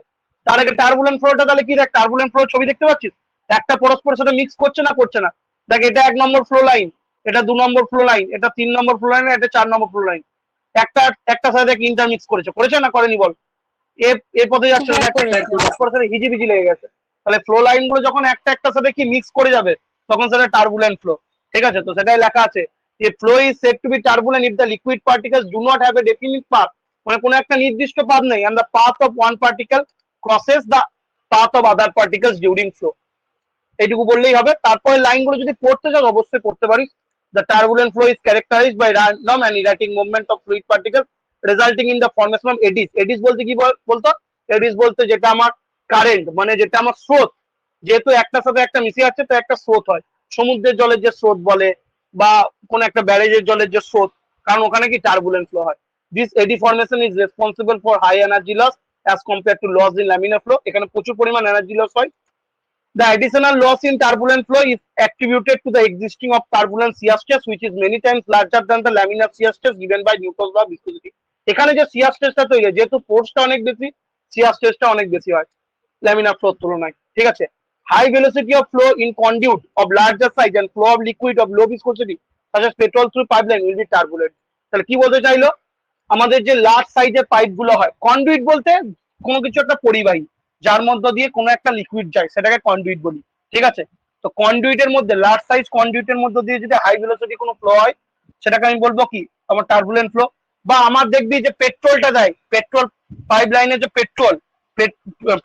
তার আগে টার্বুলেন্ট ফ্লোটা তাহলে কি, দেখ টার্বুলেন্ট ফ্লো ছবি দেখতে পাচ্ছিস, একটা পরস্পরের সাথে মিক্স করছে না করছে না? দেখ এটা 1 নম্বর ফ্লো লাইন, এটা 2 নম্বর ফ্লো লাইন, এটা 3 নম্বর ফ্লো লাইন, এটা 4 নম্বর ফ্লো লাইন। একটা সাথে ইন্টারমিক্স করেছে না করেনি বল? এ পথে যাচ্ছে না, একটা হিজিবিজি লেগে গেছে। তাহলে ফ্লো লাইন গুলো যখন একটার সাথে কি মিক্স করে যাবে তখন সেটা টার্বুলেন্ট ফ্লো, ঠিক আছে। তো সেটাই লেখা আছে যে flow is said to be turbulent if the liquid particles do not have a definite path, মানে কোনো একটা নির্দিষ্ট পাথ নেই, and the path of one particle crosses the path of other particles during flow. এইটুকু বললেই হবে। তারপরে লাইনগুলো যদি পড়তে চাও অবশ্যই পড়তে পারিস। The turbulent flow is characterized by random and erratic movement of fluid particles resulting in the formation of eddies. Eddies বলতে কি বলতো? Eddies বলতে যেটা আমার কারেন্ট, মানে যেটা আমার স্রোত, যেহেতু একটার সাথে একটা মিশে যাচ্ছে তো একটা স্রোত হয়। সমুদ্রের জলের যে স্রোত বলে বা কোন একটা ব্যারেজের জলের যে স্রোত, কারণ ওখানে কি টার্বুলেন্ট ফ্লো হয়। This eddy formation is responsible for high energy loss as compared to loss in laminar flow. এখানে প্রচুর পরিমাণ এনার্জি লস হয়। The additional loss in turbulent flow is attributed to the existing of turbulent shear stress, which is many times larger than the laminar shear stress given by Newton's law of viscosity. এখানে যে shear stressটা তৈরি হয়, যেহেতু ফোর্সটা অনেক বেশি, shear stressটা অনেক বেশি হয় laminar flow তুলনায়, ঠিক আছে। High velocity of flow in conduit of larger size and flow of liquid of low viscosity such as petrol through pipeline will be turbulent. তাহলে কি বলতে চাইলো? আমাদের যে লার্জ সাইজের পাইপ গুলো হয়, কন্ডুইট বলতে কোনো কিছু একটা পরিবাহী যার মধ্য দিয়ে কোনো একটা লিকুইড যায় সেটাকে কন্ডুইট বলি, ঠিক আছে। তো কন্ডুইটের মধ্যে লার্জ সাইজ কন্ডুইটের মধ্যে দিয়ে যদি হাই ভেলোসিটি কোনো ফ্লো হয় সেটাকে আমি বলবো কি, আমার টার্বুলেন্ট ফ্লো। বা আমার দেখবি যে পেট্রোলটা যায়, পেট্রোল পাইপ লাইনে যে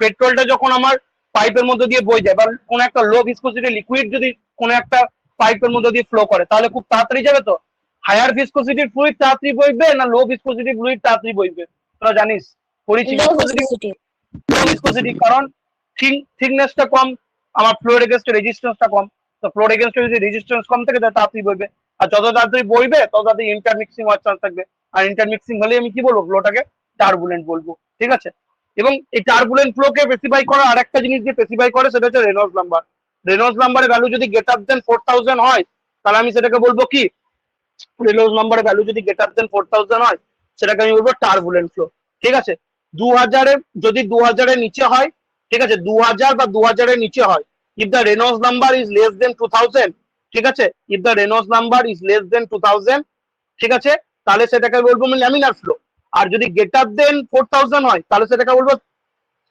পেট্রোলটা যখন আমার পাইপের মধ্যে দিয়ে বয়ে যায়, বা কোনো একটা লো ভিসকোসিটি লিকুইড যদি কোনো একটা পাইপের মধ্যে দিয়ে ফ্লো করে তাহলে খুব তাড়াতাড়ি যাবে। তো হায়ার ভিসকোসিটির ফ্লুইড তাড়াতাড়ি বইবে না লো ভিসকোসিটি ফ্লুইড তাড়াতাড়ি বইবে? তোরা জানিস, পড়েছি ভিসকোসিটি, কারণ থিকনেসটা কম, আমার ফ্লোর এগেনস্ট রেজিস্ট্যান্সটা কম। তো ফ্লোর এগেনস্ট যদি রেজিস্ট্যান্স কম থাকে তাহলে তাড়াতাড়ি বইবে, আর যত তাড়াতাড়ি বইবে তত তাড়াতাড়ি ইন্টারমিক্সিং হওয়ার চান্স থাকবে। আর ইন্টারমিক্সিং হলে আমি কি বলবো, ফ্লোটাকে টার্বুলেন্ট বলবো, ঠিক আছে। এবং এই টার্বুলেন্ট ফ্লোকে স্পেসিফাই করা আরেকটা জিনিস দিয়ে স্পেসিফাই করে সেটা হচ্ছে রেনল্ডস নাম্বার। রেনল্ডস নাম্বারের ভ্যালু যদি গ্রেটার দেন 4000 হয় তাহলে আমি সেটাকে বলবো কি, রেনল্ডস নাম্বারের ভ্যালু যদি গ্রেটার দেন 4000 হয় সেটাকে আমি বলবো টার্বুলেন্ট ফ্লো, ঠিক আছে। 2000 যদি 2000 এর নিচে হয়, ঠিক আছে, 2000 বা 2000 এর নিচে হয়, if the Reynolds number is less than 2000, ঠিক আছে, if the Reynolds number is less than 2000, ঠিক আছে, তাহলে সেটাকে বলবো আমি ল্যামিনার ফ্লো। আর যদি গ্রেটার দেন 4000 হয় তাহলে সেটাকে বলবো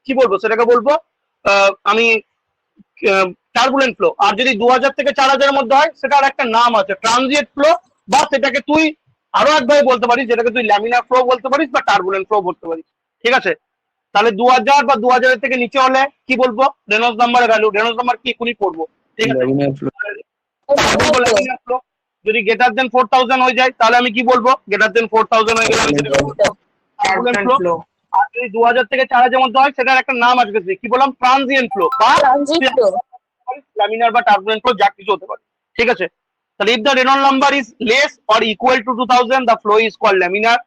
কি, বলবো সেটাকে বলবো আমি টার্বুলেন্ট ফ্লো। আর যদি 2000 থেকে 4000 এর মধ্যে হয় সেটার একটা নাম আছে ট্রানজিয়েন্ট ফ্লো, বা সেটাকে তুই আরো একভাবে বলতে পারিস, যেটাকে তুই ল্যামিনার ফ্লো বলতে পারিস বা টার্বুলেন্ট ফ্লো বলতে পারিস। ঠিক আছে, তাহলে 2000 বা 2000 থেকে নিচে হলে কি বলবো? রেনল্ডস নাম্বারের ভ্যালু, রেনল্ডস নাম্বার কি এখনই করবো। ঠিক আছে, ল্যামিনার ফ্লো। বলবো ল্যামিনার ফ্লো। যদি গ্রেটার দেন 4000 হয়ে যায় তাহলে আমি কি বলবো? গ্রেটার দেন 4000 হয়ে গেলে আমি সেটাকে বলবো টার্বুলেন্ট ফ্লো। ফ্লো। আর যদি 2000 থেকে 4000 মধ্যে হয় সেটার একটা নাম আসবে, কি বললাম? ট্রানজিয়েন্ট ফ্লো বা ট্রানজিট ফ্লো। লামিনার বা টার্বুলেন্ট ফ্লো, যা কিছু হতে পারে। ঠিক আছে, তাহলে if the Reynolds number is less or equal to 2000 the flow is called laminar.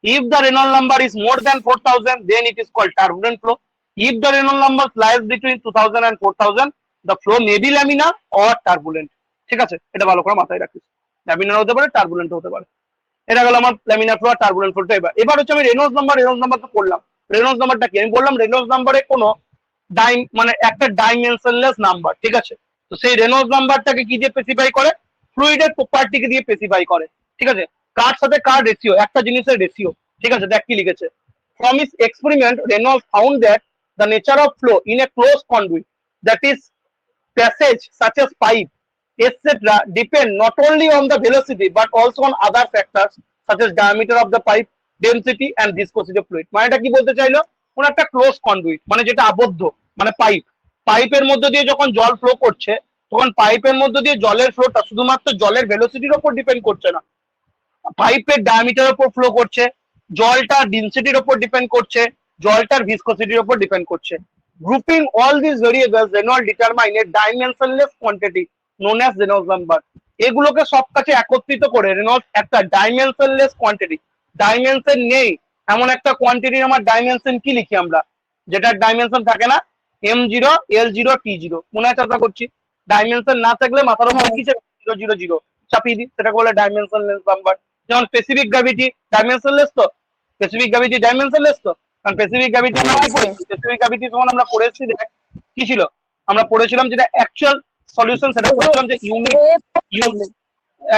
If the Reynolds number is more than 4000 then it is called turbulent flow. If the Reynolds number lies between 2000 and 4000 the flow may be laminar or turbulent. ঠিক আছে, এটা ভালো করে মাথায় রাখিস, ল্যামিনার হতে পারে, টার্বুলেন্ট হতে পারে। এটা গেল আমার ল্যামিনার ফ্লো আর টার্বুলেন্ট ফ্লোটা। এবার হচ্ছে আমি রেনল্ডস নাম্বার তো করলাম। রেনল্ডস নাম্বারটা কি? আমি বললাম রেনল্ডস নাম্বারে কোনো মানে একটা ডাইমেনশনলেস নাম্বার। ঠিক আছে, তো সেই রেনল্ডস নাম্বারটাকে কি দিয়ে স্পেসিফাই করে? ফ্লুইডের প্রপার্টিকে দিয়ে স্পেসিফাই করে। ঠিক আছে, কার সাথে কার রেশিও, একটা জিনিসের রেশিও। ঠিক আছে, দেখ কি লিখেছে। From his experiment Reynolds found that the nature of flow in a close conduit that is passage such as pipe etc. depend not only on the velocity but also on other factors such as diameter of the pipe, density and viscosity of fluid. মানে এটা কি বলতে চাইলো? কোন একটা ক্লোজ কন্ডুইট মানে যেটা আবদ্ধ, মানে পাইপের মধ্যে দিয়ে যখন জল ফ্লো করছে তখন পাইপের মধ্যে দিয়ে জলের ফ্লোটা শুধুমাত্র জলের ভেলোসিটির উপর ডিপেন্ড করছে না, পাইপের ডায়ামিটার উপর ফ্লো করছে, জলটার ডেনসিটির উপর ডিপেন্ড করছে, জলটার ভিসকোসিটির উপর ডিপেন্ড করছে। Grouping all this variables Reynolds determine A dimensionless quantity known as Reynolds number. এগুলোকে সব কাছে একত্রিত করে রেনল্ডস একটা ডাইমেনশনলেস কোয়ান্টিটি, ডাইমেনশন নেই এমন একটা কোয়ান্টিটির আমার ডাইমেনশন কি লিখি আমরা? যেটার ডাইমেনশন থাকে না, m0 l0 t0, মনে আছে আশা করছি। ডাইমেনশন না থাকলে মাথার উপর কি 000 চাপিয়ে দিই, সেটাকে বলে ডাইমেনশনলেস নাম্বার। যেমন স্পেসিফিক গ্র্যাভিটি ডাইমেনশনলেস, তো স্পেসিফিক গ্র্যাভিটি ডাইমেনশনলেস, তো কারণ স্পেসিফিক গ্র্যাভিটি স্পেসিফিক গ্র্যাভিটি তখন আমরা পড়েছি, দেখ কি ছিল আমরা পড়েছিলাম, যেটা অ্যাকচুয়াল সলিউশন, সেটা বলছিলাম যে ইউনিট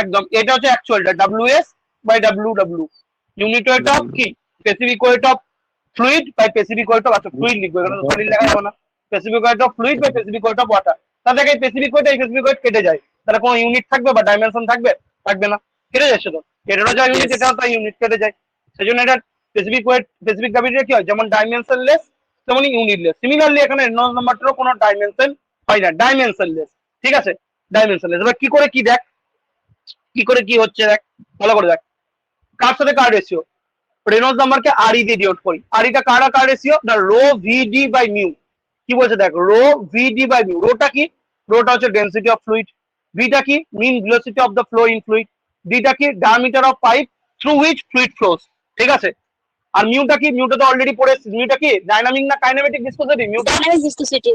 একদম, এটা হচ্ছে অ্যাকচুয়ালটা WS by WW, unit weight of কি specific weight of fluid by specific weight of, আচ্ছা ফ্লুইড লিখবো, এখানে সলিড লেখা যাবে না, specific weight of fluid by specific weight of water. তাহলে এই স্পেসিফিক ওয়েট এই স্পেসিফিক ওয়েট কেটে যায়, তাহলে কোনো ইউনিট থাকবে বা ডাইমেনশন থাকবে? থাকবে না, কেটে যাচ্ছে, তো কেটেও যায় ইউনিট, এটাও তাই ইউনিট কেটে যায়। সেই জন্য এটা স্পেসিফিক ওয়েট স্পেসিফিক গ্র্যাভিটি কি হয়, যেমন ডাইমেনশনলেস তেমনি ইউনিটলেস। সিমিলারলি এখানে রেনল্ডস নাম্বারটারও কোনো ডাইমেনশন হয় না, ডাইমেনশনলেস। ঠিক আছে, ডাইমেনশনলেস। এবার কি করে কি দেখ, কি করে কি হচ্ছে দেখ, ভালো করে দেখ। কার সাথে কার রেশিও? রেনল্ডস নাম্বারকে আরই দিয়ে ডিনোট করি। আরইটা কার রেশিও না, রো ভিডি বাই মিউ। কি বলছে দেখ, রো ভিডি বাই মিউ। রোটা কি? রোটা হচ্ছে ডেনসিটি অফ ফ্লুইড, ভিটা কি mean velocity of the flow in fluid, ডিটা কি diameter of pipe through which fluid flows. ঠিক আছে, আর মিউটা কি? মিউটা তো অলরেডি পড়েছি। মিউটা কি ডাইনামিক না কাইনেমেটিক ভিসকোসিটি? মিউটা ডাইনামিক ভিসকোসিটি,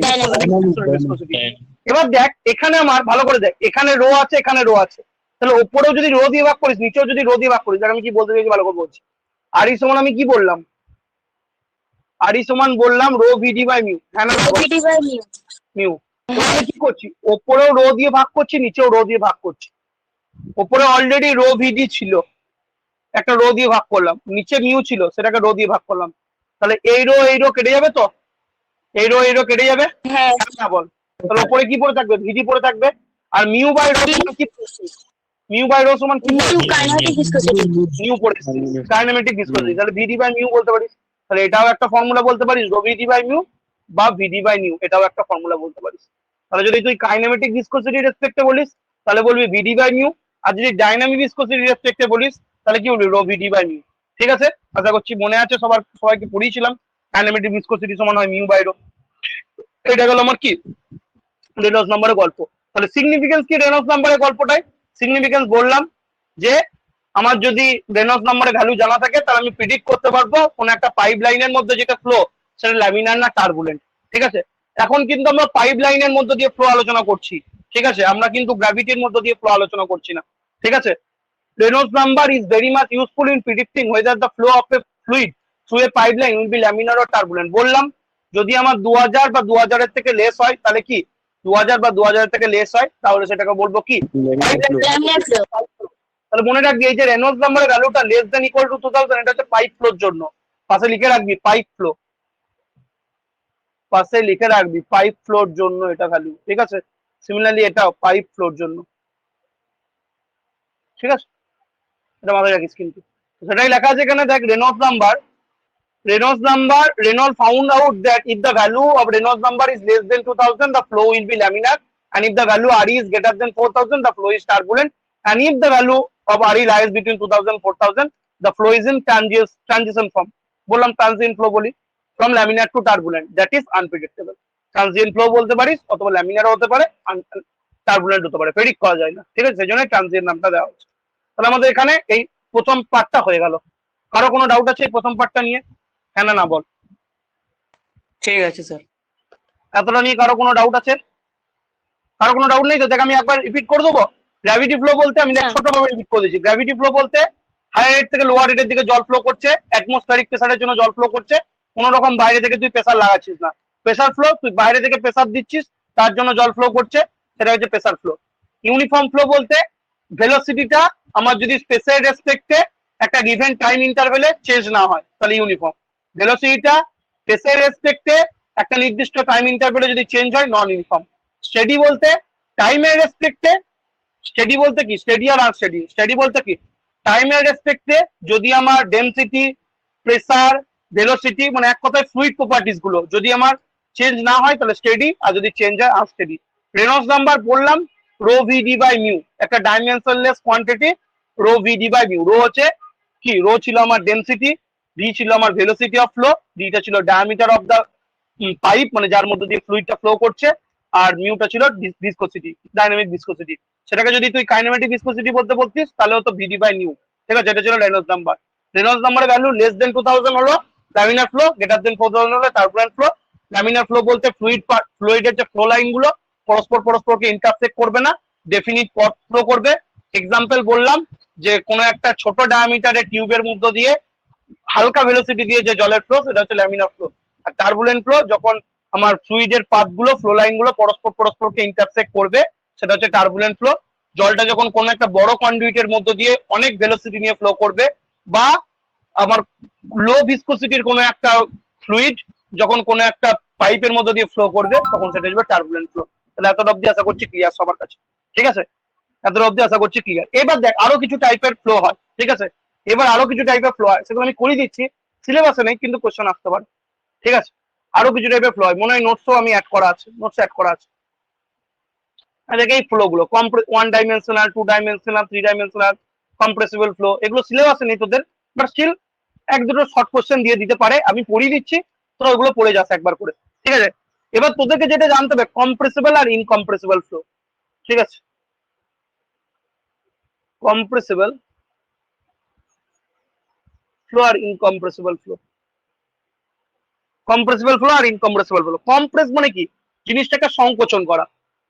ডাইনামিক। ভিসকোসিটি। এবার দেখ এখানে আমার ভালো করে দেখ, এখানে রো আছে, এখানে রো আছে, তাহলে ওপরেও যদি রো দিয়ে ভাগ করিস, নিচেও যদি রো দিয়ে ভাগ করিস, দেখ আমি কি বলতে চাইছি ভালো করে বলছি। আর ই সমান আমি কি বললাম? আর ই সমান বললাম রো ভিডি বাই মিউ, হ্যাঁ না? ভিডি বাই মিউ। মিউ। আমি কি করছি? ওপরেও রো দিয়ে ভাগ করছি, নিচেও রো দিয়ে ভাগ করছি। ওপরে অলরেডি রো ভিডি ছিল, একটা রো দিয়ে ভাগ করলাম, নিচে মিউ ছিল, সেটাকে রো দিয়ে ভাগ করলাম। তাহলে এই রো কেটে যাবে, তো এই রো কেটে যাবে, হ্যাঁ, না বল? তাহলে ওপরে কি পড়ে থাকবে? ভিডি পড়ে থাকবে। আর মিউ বাই রো সমান কি? মিউ বাই রো সমান কি? Mu kinematic viscosity. মিউ পড়ে কাইনেমেটিক ভিসকোসিটি, তাহলে ভিডি বাই মিউ বলতে পারিস। তাহলে এটাও একটা ফর্মুলা বলতে পারিস, রো ভিডি বাই মিউ বা ভিডি বাই মিউ, এটাও একটা ফর্মুলা বলতে পারিস। তাহলে যদি তুই কাইনেমেটিক ভিসকোসিটি রেসপেক্টে বলিস তাহলে বলবি ভিডি বাই মিউ, আর যদি ডাইনামিক ভিসকোসিটি রেসপেক্টে বলিস তাহলে কি বলবি? Rho VD by mu. ঠিক আছে, আশা করছি মনে আছে সবাইকে পড়িয়েছিলাম কাইনেমেটিক ভিসকোসিটি সমান হয় মিউ বাই রো। এটা গেল আমার কি রেনল্ডস নাম্বারের গল্প। তাহলে সিগনিফিকেন্স কি রেনল্ডস নাম্বারের গল্পটাই? সিগনিফিকেন্স বললাম যে আমার যদি রেনল্ডস নাম্বারের ভ্যালু জানা থাকে তাহলে আমি প্রিডিক্ট করতে পারবো কোন একটা পাইপ লাইনের মধ্যে যেটা ফ্লো সেটা ল্যামিনার না টার্বুলেন্ট। ঠিক আছে, এখন কিন্তু আমরা পাইপ লাইনের মধ্যে দিয়ে ফ্লো আলোচনা করছি। ঠিক আছে, আমরা কিন্তু গ্র্যাভিটির মধ্যে দিয়ে ফ্লো আলোচনা করছি না। ঠিক আছে, Reynolds number is very much useful in predicting whether the flow of a fluid through a pipeline will be laminar or turbulent। বললাম যদি আমার 2000 বা 2000 এর থেকে লেস হয় তাহলে কি? 2000 বা 2000 এর থেকে লেস হয় তাহলে সেটাকে বলবো কি? Laminar flow. তাহলে মনে রাখবি এই যে রেনল্ডস নাম্বারের ভ্যালুটা লেস দেন ইকুয়াল টু 2000, এটা হচ্ছে পাইপ ফ্লোর জন্য। পাশে লিখে রাখবি পাইপ ফ্লো, পাশে লিখে রাখবি পাইপ ফ্লোর জন্য এটা ভ্যালু। ঠিক আছে, সিমিলারলি এটাও পাইপ ফ্লোর জন্য। ঠিক আছে, এটা মাথায় রাখিস কিন্তু। তো সেটাই লেখা আছে এখানে, দেখ Reynolds found out that if the value of Reynolds number is less than 2000, the flow will be laminar, and if the value RE is greater than 4000, the flow is turbulent, and if the value of RE lies between 2000 and 4000, the flow is in transition form. বললাম transient flow বলি, from laminar to turbulent, that is unpredictable. Transient flow বলতে পারিস, অথবা ল্যামিনার হতে পারে, টার্বুলেন্ট হতে পারে, প্রেডিক্ট করা যায় না, ঠিক আছে, সেই জন্য ট্রানজিয়েন্ট নামটা দেওয়া হচ্ছে। তাহলে আমাদের এখানে এই প্রথম পার্টটা হয়ে গেল। কারো কোনো ডাউট আছে এই প্রথম পার্টটা নিয়ে? হ্যাঁ না না বল। ঠিক আছে স্যার। এতটা নিয়ে কারো কোনো ডাউট আছে? কারো কোনো ডাউট নেই তো? দেখ আমি একবার রিপিট করে দেবো। গ্র্যাভিটি ফ্লো বলতে আমি ছোটভাবে রিপিট করে দিচ্ছি। গ্র্যাভিটি ফ্লো বলতে হায়ার রেট থেকে লোয়ার রেটের দিকে জল ফ্লো করছে, অ্যাটমসফেরিক প্রেসারের জন্য জল ফ্লো করছে, কোনো রকম বাইরে থেকে তুই প্রেসার লাগাচ্ছিস না। প্রেসার ফ্লো, তুই বাইরে থেকে প্রেসার দিচ্ছিস, তার জন্য জল ফ্লো করছে, সেটা হচ্ছে প্রেসার ফ্লো। ইউনিফর্ম ফ্লো বলতে ভেলোসিটিটা আমার যদি স্পেসের রেসপেক্টে একটা গিভেন টাইম ইন্টারভেলে চেঞ্জ না হয় তাহলে ইউনিফর্ম। ভেলোসিটিটা স্পেসের রেসপেক্টে একটা নির্দিষ্ট টাইম ইন্টারভেলে যদি চেঞ্জ হয় নন ইউনিফর্ম। স্টেডি বলতে টাইমের রেসপেক্টে, স্টেডি বলতে কি, স্টেডি আর আনস্টেডি, স্টেডি বলতে কি টাইমের রেসপেক্টে যদি আমার ডেনসিটি, প্রেসার, ভেলোসিটি, মানে এক কথায় ফ্লুইড প্রপার্টিস গুলো যদি আমার চেঞ্জ না হয় তাহলে স্টেডি, আর যদি চেঞ্জ হয় আনস্টেডি। রেনল্ডস নাম্বার বললাম রো ভিডি বাই মিউ, একটা dimensionless quantity, rho VD by mu. Rho হচ্ছে কি, রো ছিল আমার ডেনসিটি, ভি ছিল আমার ভেলোসিটি অফ ফ্লো, ডিটা ছিল ডায়ামিটার অফ দা পাইপ, মানে যার মধ্যে দিয়ে ফ্লুইডটা ফ্লো করছে, আর মিউটা ছিল ভিসকোসিটি, ডাইনামিক ভিসকোসিটি। সেটাকে যদি তুই কাইনেমেটিক ভিসকোসিটি বলতে বলতিস তাহলে হতো ভিডি বাই নিউ, ঠিক আছে, এটা ছিল রেনল্ডস নাম্বার। রেনল্ডস নাম্বারের ভ্যালু লেস দেন 2000 হলো লামিনার ফ্লো, গ্রেটার দেন 4000 হলো টার্বুলেন্ট ফ্লো। লামিনার ফ্লো বলতে ফ্লুইডের যে ফ্লো লাইন গুলো পরস্পরকে ইন্টারসেক্ট করবে না, ডেফিনিট পথ ফ্লো করবে। এক্সাম্পল বললাম যে কোনো একটা ছোট ডায়ামিটারের টিউবের মধ্যে দিয়ে হালকা ভেলোসিটি দিয়ে যে জলের ফ্লো, সেটা হচ্ছে ল্যামিনার ফ্লো। আর টার্বুলেন্ট ফ্লো যখন আমার ফ্লুইডের পাথগুলো, ফ্লো লাইন গুলো পরস্পরকে ইন্টারসেক্ট করবে, সেটা হচ্ছে টার্বুলেন্ট ফ্লো। জলটা যখন কোনো একটা বড় কন্ডুইটের মধ্যে দিয়ে অনেক ভেলোসিটি নিয়ে ফ্লো করবে, বা আমার লো ভিসকোসিটির কোনো একটা ফ্লুইড যখন কোনো একটা পাইপের মধ্যে দিয়ে ফ্লো করবে, তখন সেটা হবে টার্বুলেন্ট ফ্লো। তাহলে এতটা অব্দি আশা করছি ক্লিয়ার সবার কাছে, ঠিক আছে, এতটা অব্দি আশা করছি ক্লিয়ার। এবার দেখ আরো কিছু টাইপের ফ্লো হয়, ঠিক আছে, এবার আরো কিছু টাইপের ফ্লো হয়, সেগুলো আমি করে দিচ্ছি, সিলেবাসে নেই কিন্তু কোশ্চেন আসতে পারে, ঠিক আছে। আরো কিছু টাইপের ফ্লো হয়, মনে হয় নোটসও আমি অ্যাড করা আছে, নোটস অ্যাড করা আছে। দেখ এই ফ্লো গুলো 1 dimensional, 2 dimensional, 3 dimensional, compressible flow, এগুলো সিলেবাসে নেই তোদের, বাট স্টিল এক দুটো শর্ট কোশ্চেন দিয়ে দিতে পারে, আমি পড়িয়ে দিচ্ছি, তোরা ওগুলো পড়ে যাস একবার করে, ঠিক আছে। এবার তোদেরকে যেটা জানতে হবে কম্প্রেসিবল আর ইনকম্প্রেসিবল ফ্লো, ঠিক আছে। কম্প্রেসিবল ফ্লো আর ইনকম্প্রেসিবল ফ্লো, কম্প্রেসিবল ফ্লো আর ইনকম্প্রেসিবল ফ্লো। কম্প্রেস মানে কি, জিনিসটাকে সংকোচন করা,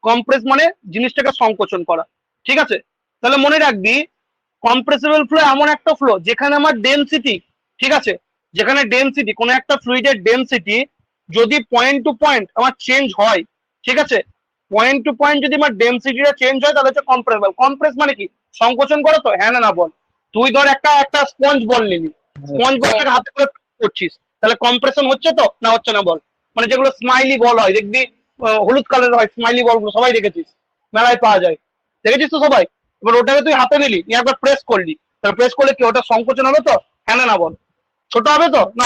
কম্প্রেস মানে জিনিসটাকে সংকোচন করা, ঠিক আছে। তাহলে মনে রাখবি কম্প্রেসিবল ফ্লো এমন একটা ফ্লো যেখানে আমার ডেনসিটি, ঠিক আছে, যেখানে ডেনসিটি কোনো একটা ফ্লুইডের ডেনসিটি যদি পয়েন্ট টু পয়েন্ট আমার চেঞ্জ হয়, ঠিক আছে, পয়েন্ট টু পয়েন্ট যদি আমার ডেনসিটিটা চেঞ্জ হয় তাহলে হচ্ছে কম্প্রেসিবল। কম্প্রেস মানে কি, সংকোচন করো তো, হ্যাঁ না না বল। তুই ধর একটা স্পঞ্জ বল নিবি, স্পঞ্জ বলটাকে হাতে করে করছিস, তাহলে কম্প্রেশন হচ্ছে তো না হচ্ছে না বল। মানে যেগুলো স্মাইলি বল হয় দেখবি, হলুদ কালারের হয় স্মাইলি বল গুলো, সবাই দেখেছিস, মেলায় পাওয়া যায়, দেখেছিস তো সবাই। এবার ওটাকে তুই হাতে নিলি, নিয়ে একবার প্রেস করলি, তাহলে প্রেস করলে কি ওটা সংকোচন হবে তো, হ্যাঁ না না বল। ছোট হবে তো না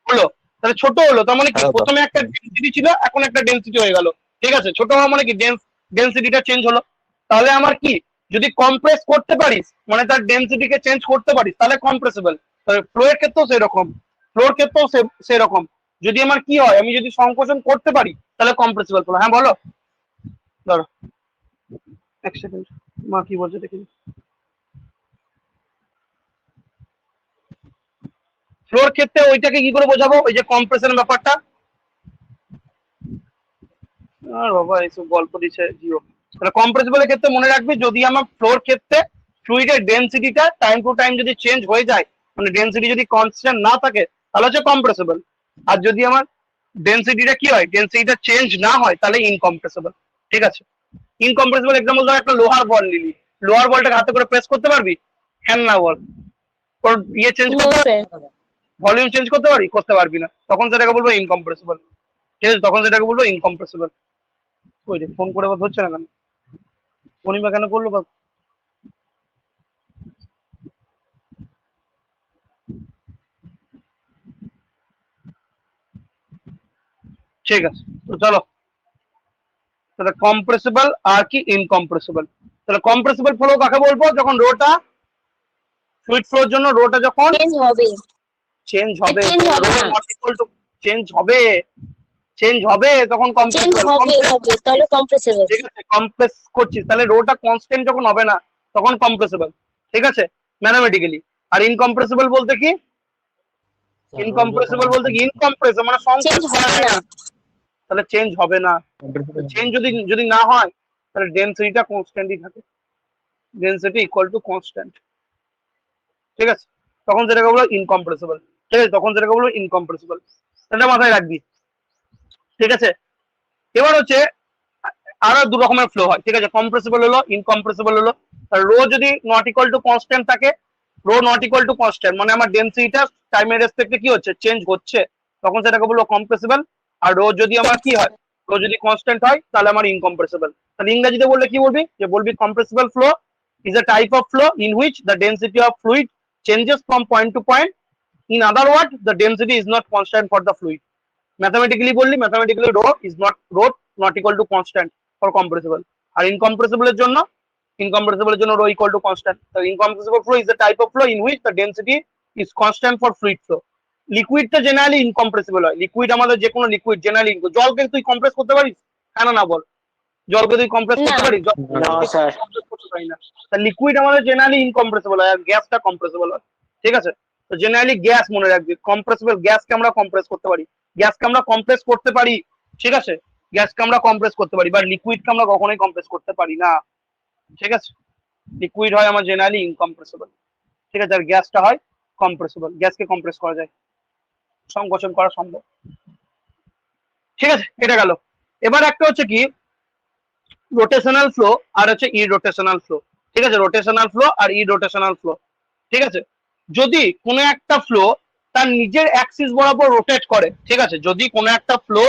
হলো, তাহলে ছোট হলো, তার মানে কি প্রথমে একটা ডেনসিটি ছিল এখন একটা ডেনসিটি হয়ে গেল, ঠিক আছে। ছোট হওয়া মানে কি ডেনসিটিটা চেঞ্জ হলো। তাহলে আমার কি, যদি কম্প্রেস করতে পারিস মানে তার ডেনসিটিকে চেঞ্জ করতে পারিস তাহলে কম্প্রেসিবল। ফ্লোয়ের ক্ষেত্রেও সেরকম, ফ্লোর ক্ষেত্রেও সেরকম, যদি আমার কি হয় আমি যদি সংকোচন করতে পারি তাহলে কম্প্রেসিবল ফ্লো। হ্যাঁ বলো, ধরো এক সেকেন্ড, মা কি বলছে দেখি। ফ্লোর ক্ষেত্রে ওইটাকে কি করে বোঝাবো, ওই যে কম্প্রেশনের ব্যাপারটা, আর বাবা এইসব গল্প দিচ্ছে জিও। তাহলে কম্প্রেসিবলের ক্ষেত্রে মনে রাখবি যদি আমার ফ্লোর ক্ষেত্রে ফ্লুইডের ডেনসিটিটা টাইম টু টাইম যদি চেঞ্জ হয়ে যায়, মানে ডেনসিটি যদি কনস্ট্যান্ট না থাকে তাহলে হচ্ছে কম্প্রেসিবল। আর যদি আমার ডেনসিটিটা কি হয়, ডেনসিটিটা চেঞ্জ না হয় তাহলে ইনকম্প্রেসিবল, ঠিক আছে। ইনকম্প্রেসিবল এক্সাম্পল ধর একটা লোহার বল নিলি, লোহার বলটাকে হাতে করে প্রেস করতে পারবি, হ্যাঁ না বল। ওর ইয়ে চেঞ্জ No, করতে sir. ভলিউম চেঞ্জ করতে পারি, করতে পারবি না, তখন সেটাকে বলবো ইনকম্প্রেসিবল, ঠিক আছে, তখন সেটাকে বলবো ইনকম্প্রেসিবল। ওই যে ফোন করে কথা হচ্ছে না কেন, পূর্ণিমা কেন করলো বা ঠিক আছে, তো চলো তাহলে কম্প্রেসিবল আর কি ইনকম্প্রেসিবল। তাহলে কম্প্রেসিবল ফ্লো কাকে বলবো? যখন রোটা ফ্লুইড ফ্লোর জন্য রোটা যখন চেঞ্জ হবে, চেঞ্জ হবে, চেঞ্জ হবে না, চেঞ্জ হবে, চেঞ্জ হবে তখন চেঞ্জ কম্প্রেসিবল। হবে তাহলে কম্প্রেসিবল। ঠিক আছে, কম্প্রেস করছিস তাহলে রোটা কনস্ট্যান্ট যখন হবে না তখন কম্প্রেসিবল। ঠিক আছে, ম্যাথমেটিক্যালি। আর ইনকম্প্রেসিবল বলতে কি? ইনকম্প্রেসিবল বলতে কি? ইনকম্প্রেস মানে চেঞ্জ সংকোচ করা হবে যায় না, না, তাহলে চেঞ্জ হবে না। চেঞ্জ যদি না হয় তাহলে ডেনসিটিটা কনস্ট্যান্টই থাকে, ডেনসিটি ইকুয়াল টু কনস্ট্যান্ট। ঠিক আছে, তখন যেটাকে বলো ইনকম্প্রেসিবল। ঠিক আছে, তখন যেটাকে বলো ইনকম্প্রেসিবল, এটা মাথায় রাখবি। ঠিক আছে, এবার হচ্ছে আরো দু রকমের ফ্লো হয়। ঠিক আছে, কম্প্রেসিবল হলো, ইনকম্প্রেসিবল হলো। রো যদি নট ইকুয়াল টু কনস্ট্যান্ট থাকে, rho not equal to constant মানে আমার ডেনসিটিটা টাইমের রেসপেক্টে কি হচ্ছে, চেঞ্জ হচ্ছে, তখন সেটাকে বলবো কম্প্রেসিবল। আর রো যদি আমার কি হয়, রো যদি কনস্ট্যান্ট হয় তাহলে আমার ইনকম্প্রেসিবল। তাহলে ইংরেজিতে বললে কি বলবি? যে বলবি compressible flow is a type of flow in which the density of fluid changes from point to point. In other words, the density is not constant for the fluid. Mathematically বললি, mathematically rho not equal to constant for compressible. আর incompressible এর জন্য rho equal to constant. So incompressible flow is the type of flow in which the density is constant for fluid flow. Liquid টা জেনারেলি ইনকম্প্রেসিবল হয়। লিকুইড আমাদের যে কোনো লিকুইড জেনারেলি, জলকে তুই কম্প্রেস করতে পারিস? হ্যাঁ না বল, জলকে তুই কম্প্রেস না। করতে পারিস? না স্যার। লিকুইড আমাদের জেনারেলি ইনকম্প্রেসিবল হয়, আর গ্যাসটা কম্প্রেসিবল হয়। ঠিক আছে, তো জেনারেলি গ্যাস মনে রাখবি, কম্প্রেসিবল গ্যাসকে আমরা কম্প্রেস করতে পারি, গ্যাসকে আমরা কম্প্রেস করতে পারি। ঠিক আছে, গ্যাসকে আমরা কম্প্রেস করতে পারি, বাট লিকুইডকে আমরা কখনোই কম্প্রেস করতে পারি না। ঠিক আছে, লিকুইড হয় আমার জেনারেলি ইনকম্প্রেসিবল। ঠিক আছে, আর গ্যাসটা হয় কম্প্রেসিবল, গ্যাসকে কম্প্রেস করা যায়, সংকোচন করা সম্ভব। ঠিক আছে, এটা গেল। এবার একটা হচ্ছে কি রোটেশনাল ফ্লো আর হচ্ছে ইরোটেশনাল ফ্লো। ঠিক আছে, রোটেশনাল ফ্লো আর ইরোটেশনাল ফ্লো। ঠিক আছে, যদি কোনো একটা ফ্লো তার নিজের অ্যাক্সিস বরাবর রোটেট করে, ঠিক আছে, যদি কোনো একটা ফ্লো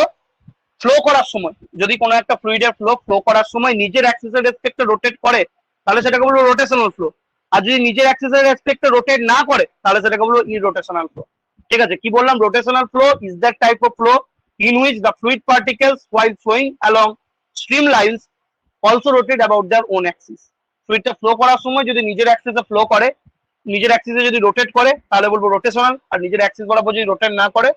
করার সময়, যদি কোনো একটা ফ্লুইডের ফ্লো করার সময় নিজের অ্যাক্সিসের রেসপেক্টে রোটেট করে তাহলে সেটাকে বলবো রোটেশনাল ফ্লো। আর যদি নিজের অ্যাক্সিসের রেসপেক্টে রোটেট না করে তাহলে সেটাকে বলবো ইরোটেশনাল ফ্লো। ঠিক আছে, কি বললাম? Rotational flow is that type of flow in which the fluid particles while flowing along streamlines also rotate about their own axis. ফ্লুইডটা ফ্লো করার সময় যদি নিজের অ্যাক্সিসে ফ্লো করে, নিজের অ্যাক্সিসে যদি রোটেট করে তাহলে বলবো রোটেশনাল, আর নিজের অ্যাক্সিস বরাবর যদি রোটেট না করে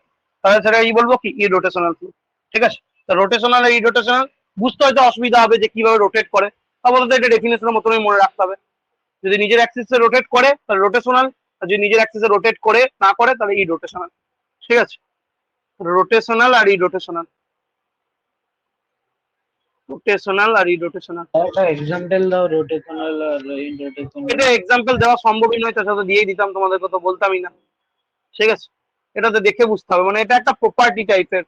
তাহলে সেটা কি বলবো? কি ইরোটেশনাল ফ্লো। ঠিক আছে, তো রোটেশনাল আর ইরোটেশনাল বুঝতে হয়তো অসুবিধা হবে যে কিভাবে রোটেট করে, আপাতত এটা ডেফিনেশনের মতনই মনে রাখতে হবে। যদি নিজের অ্যাক্সিসে রোটেট করে তাহলে রোটেশনাল, আর যদি নিজের অ্যাক্সিসে রোটেট করে না করে তাহলে ইরোটেশনাল। ঠিক আছে, রোটেশনাল আর ইরোটেশনাল, রোটেশনাল আর ইরোটেশনাল। একটা এক্সাম্পল দাও রোটেশনাল আর ইনরোটেশনাল। এটা এক্সাম্পল দেওয়া সম্ভবই নয়, তার সাথে দিয়েই দিতাম, তোমাদের কথা বলতামই না। ঠিক আছে, এটাতে দেখে বুঝতে হবে, মানে এটা একটা প্রপার্টি টাইপের।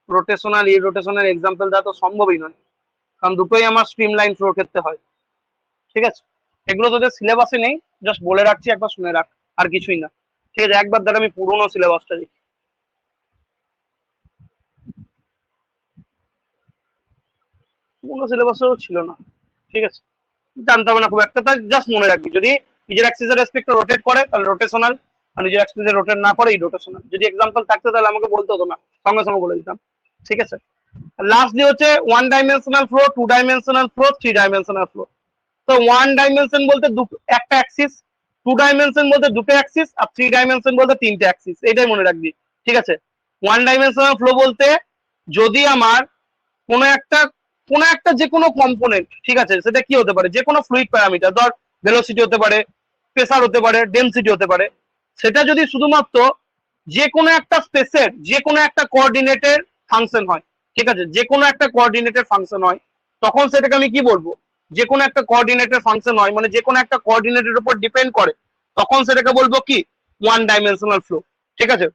রোটেশনাল ইরোটেশনাল এক্সাম্পল দেওয়া তো সম্ভবই নয়, কারণ দুটোই আমার স্ট্রিম লাইন ফ্লো ক্ষেত্রে হয়। ঠিক আছে, এগুলো তোদের সিলেবাসে নেই, জাস্ট বলে রাখছি, একবার শুনে রাখ, আর কিছুই না। ঠিক আছে, একবার দেখ আমি পুরোনো সিলেবাসটা দিই। পুরোনো সিলেবাসেও ছিল না। ঠিক আছে, জানতে হবে না খুব একটা, তাই জাস্ট মনে রাখবি যদি নিজের অ্যাক্সিসের রেসপেক্টে রোটেট করে তাহলে রোটেশনাল, আর নিজের অ্যাক্সিসে রোটেট না করে ইরোটেশনাল। যদি এক্সাম্পল থাকতো তাহলে আমাকে বলতে হতো না, সঙ্গে সঙ্গে বলে দিতাম। ঠিক আছে, লাস্টলি হচ্ছে one dimensional flow, two dimensional flow, three dimensional flow. তো ওয়ান ডাইমেনশন বলতে একটা অ্যাক্সিস, টু ডাইমেনশন বলতে দুটো অ্যাক্সিস, আর থ্রি ডাইমেনশন বলতে তিনটে অ্যাক্সিস, এটাই মনে রাখবি। ঠিক আছে, ওয়ান ডাইমেনশনাল ফ্লো বলতে যদি আমার কোনো একটা যে কোনো কম্পোনেন্ট, ঠিক আছে, সেটা কি হতে পারে, যে কোনো ফ্লুইড প্যারামিটার, ধর ভেলোসিটি হতে পারে, প্রেসার হতে পারে, ডেনসিটি হতে পারে, সেটা যদি শুধুমাত্র যে কোনো একটা স্পেসের যে কোনো একটা কোঅর্ডিনেটের ফাংশন হয়, ঠিক আছে, যে কোনো একটা কোঅর্ডিনেটের ফাংশন হয়, তখন সেটাকে আমি কি বলবো? যে কোনো একটা কোঅর্ডিনেটের ফাংশন হয় মানে যে কোনো একটা কোঅর্ডিনেটের উপর ডিপেন্ড করে, তখন সেটাকে বলবো কি? One dimensional flow. ঠিক আছে,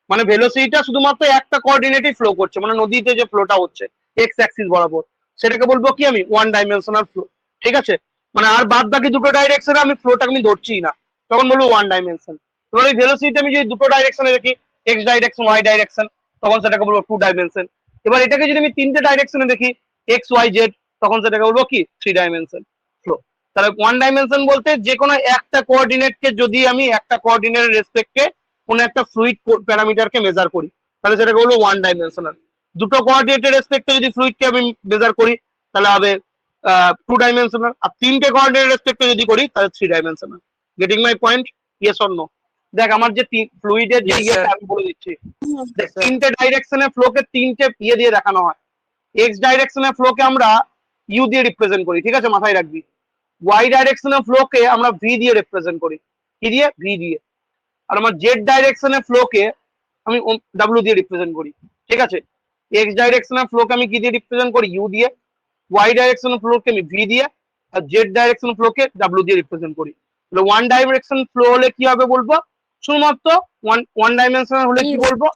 মানে ভেলোসিটিটা শুধুমাত্র একটা কোঅর্ডিনেটেই ফ্লো করছে, মানে নদীতে যে ফ্লোটা হচ্ছে এক্স অ্যাক্সিস বরাবর, সেটাকে বলবো কি আমি? One dimensional flow. ঠিক আছে, মানে আর বাদ বাকি দুটো ডাইরেকশনে আমি ফ্লোটাকে আমি ধরছি না, তখন বলবো ওয়ান ডাইমেনশন। এবার এই ভেলোসিটি আমি যদি দুটো ডাইরেকশনে দেখি, এক্স ডাইরেকশন, ওয়াই ডাইরেকশন, তখন সেটাকে বলবো টু ডাইমেনশন। এবার এটাকে যদি আমি তিনটে ডাইরেকশনে দেখি, এক্স ওয়াই জেড, তখন সেটাকে বলবো কি? Three dimension flow. তাহলে ওয়ান ডাইমেনশন বলতে যে কোনো একটা কোঅর্ডিনেটকে যদি আমি একটা কোঅর্ডিনেটের রেসপেক্টে কোনো একটা ফ্লুইড প্যারামিটারকে মেজার করি, তাহলে সেটাকে বলবো ওয়ান ডাইমেনশনাল। দুটো কোঅর্ডিনেটের রেসপেক্টে যদি ফ্লুইডকে আমি মেজার করি তাহলে হবে টু ডাইমেনশনাল, আর তিনটে কোঅর্ডিনেটের রেসপেক্টে যদি করি তাহলে three dimensional. Getting my point? Yes or no? দেখ আমার যে ফ্লুইডের যে Yes, ইয়েটা sir. আমি বলে দিচ্ছি, দেখ sir. তিনটে ডাইরেকশনে ফ্লোকে তিনটে ইয়ে দিয়ে দেখানো হয়। এক্স ডাইরেকশনে ফ্লোকে আমরা ইউ দিয়ে রিপ্রেজেন্ট করি, ঠিক আছে, মাথায় রাখবি। ওয়াই ডাইরেকশনে ফ্লোকে আমরা ভি দিয়ে রিপ্রেজেন্ট করি, কি দিয়ে? ভি দিয়ে। আর আমার জেড ডাইরেকশনে ফ্লোকে আমি ডাব্লিউ দিয়ে রিপ্রেজেন্ট করি, ঠিক আছে। এক্স ডাইরেকশনের ফ্লোকে আমি কি দিয়ে রিপ্রেজেন্ট করি? ইউ দিয়ে। ওয়াই ডাইরেকশনের ফ্লোকে আমি ভি দিয়ে, আর জেড ডাইরেকশন ফ্লোকে ডাব্লিউ দিয়ে রিপ্রেজেন্ট করি। তাহলে ওয়ান ডাইমেনশন ফ্লো হলে কি হবে বলবো? শুধুমাত্র ওয়ান ডাইমেনশনাল হলে কি ইউ। বলবো?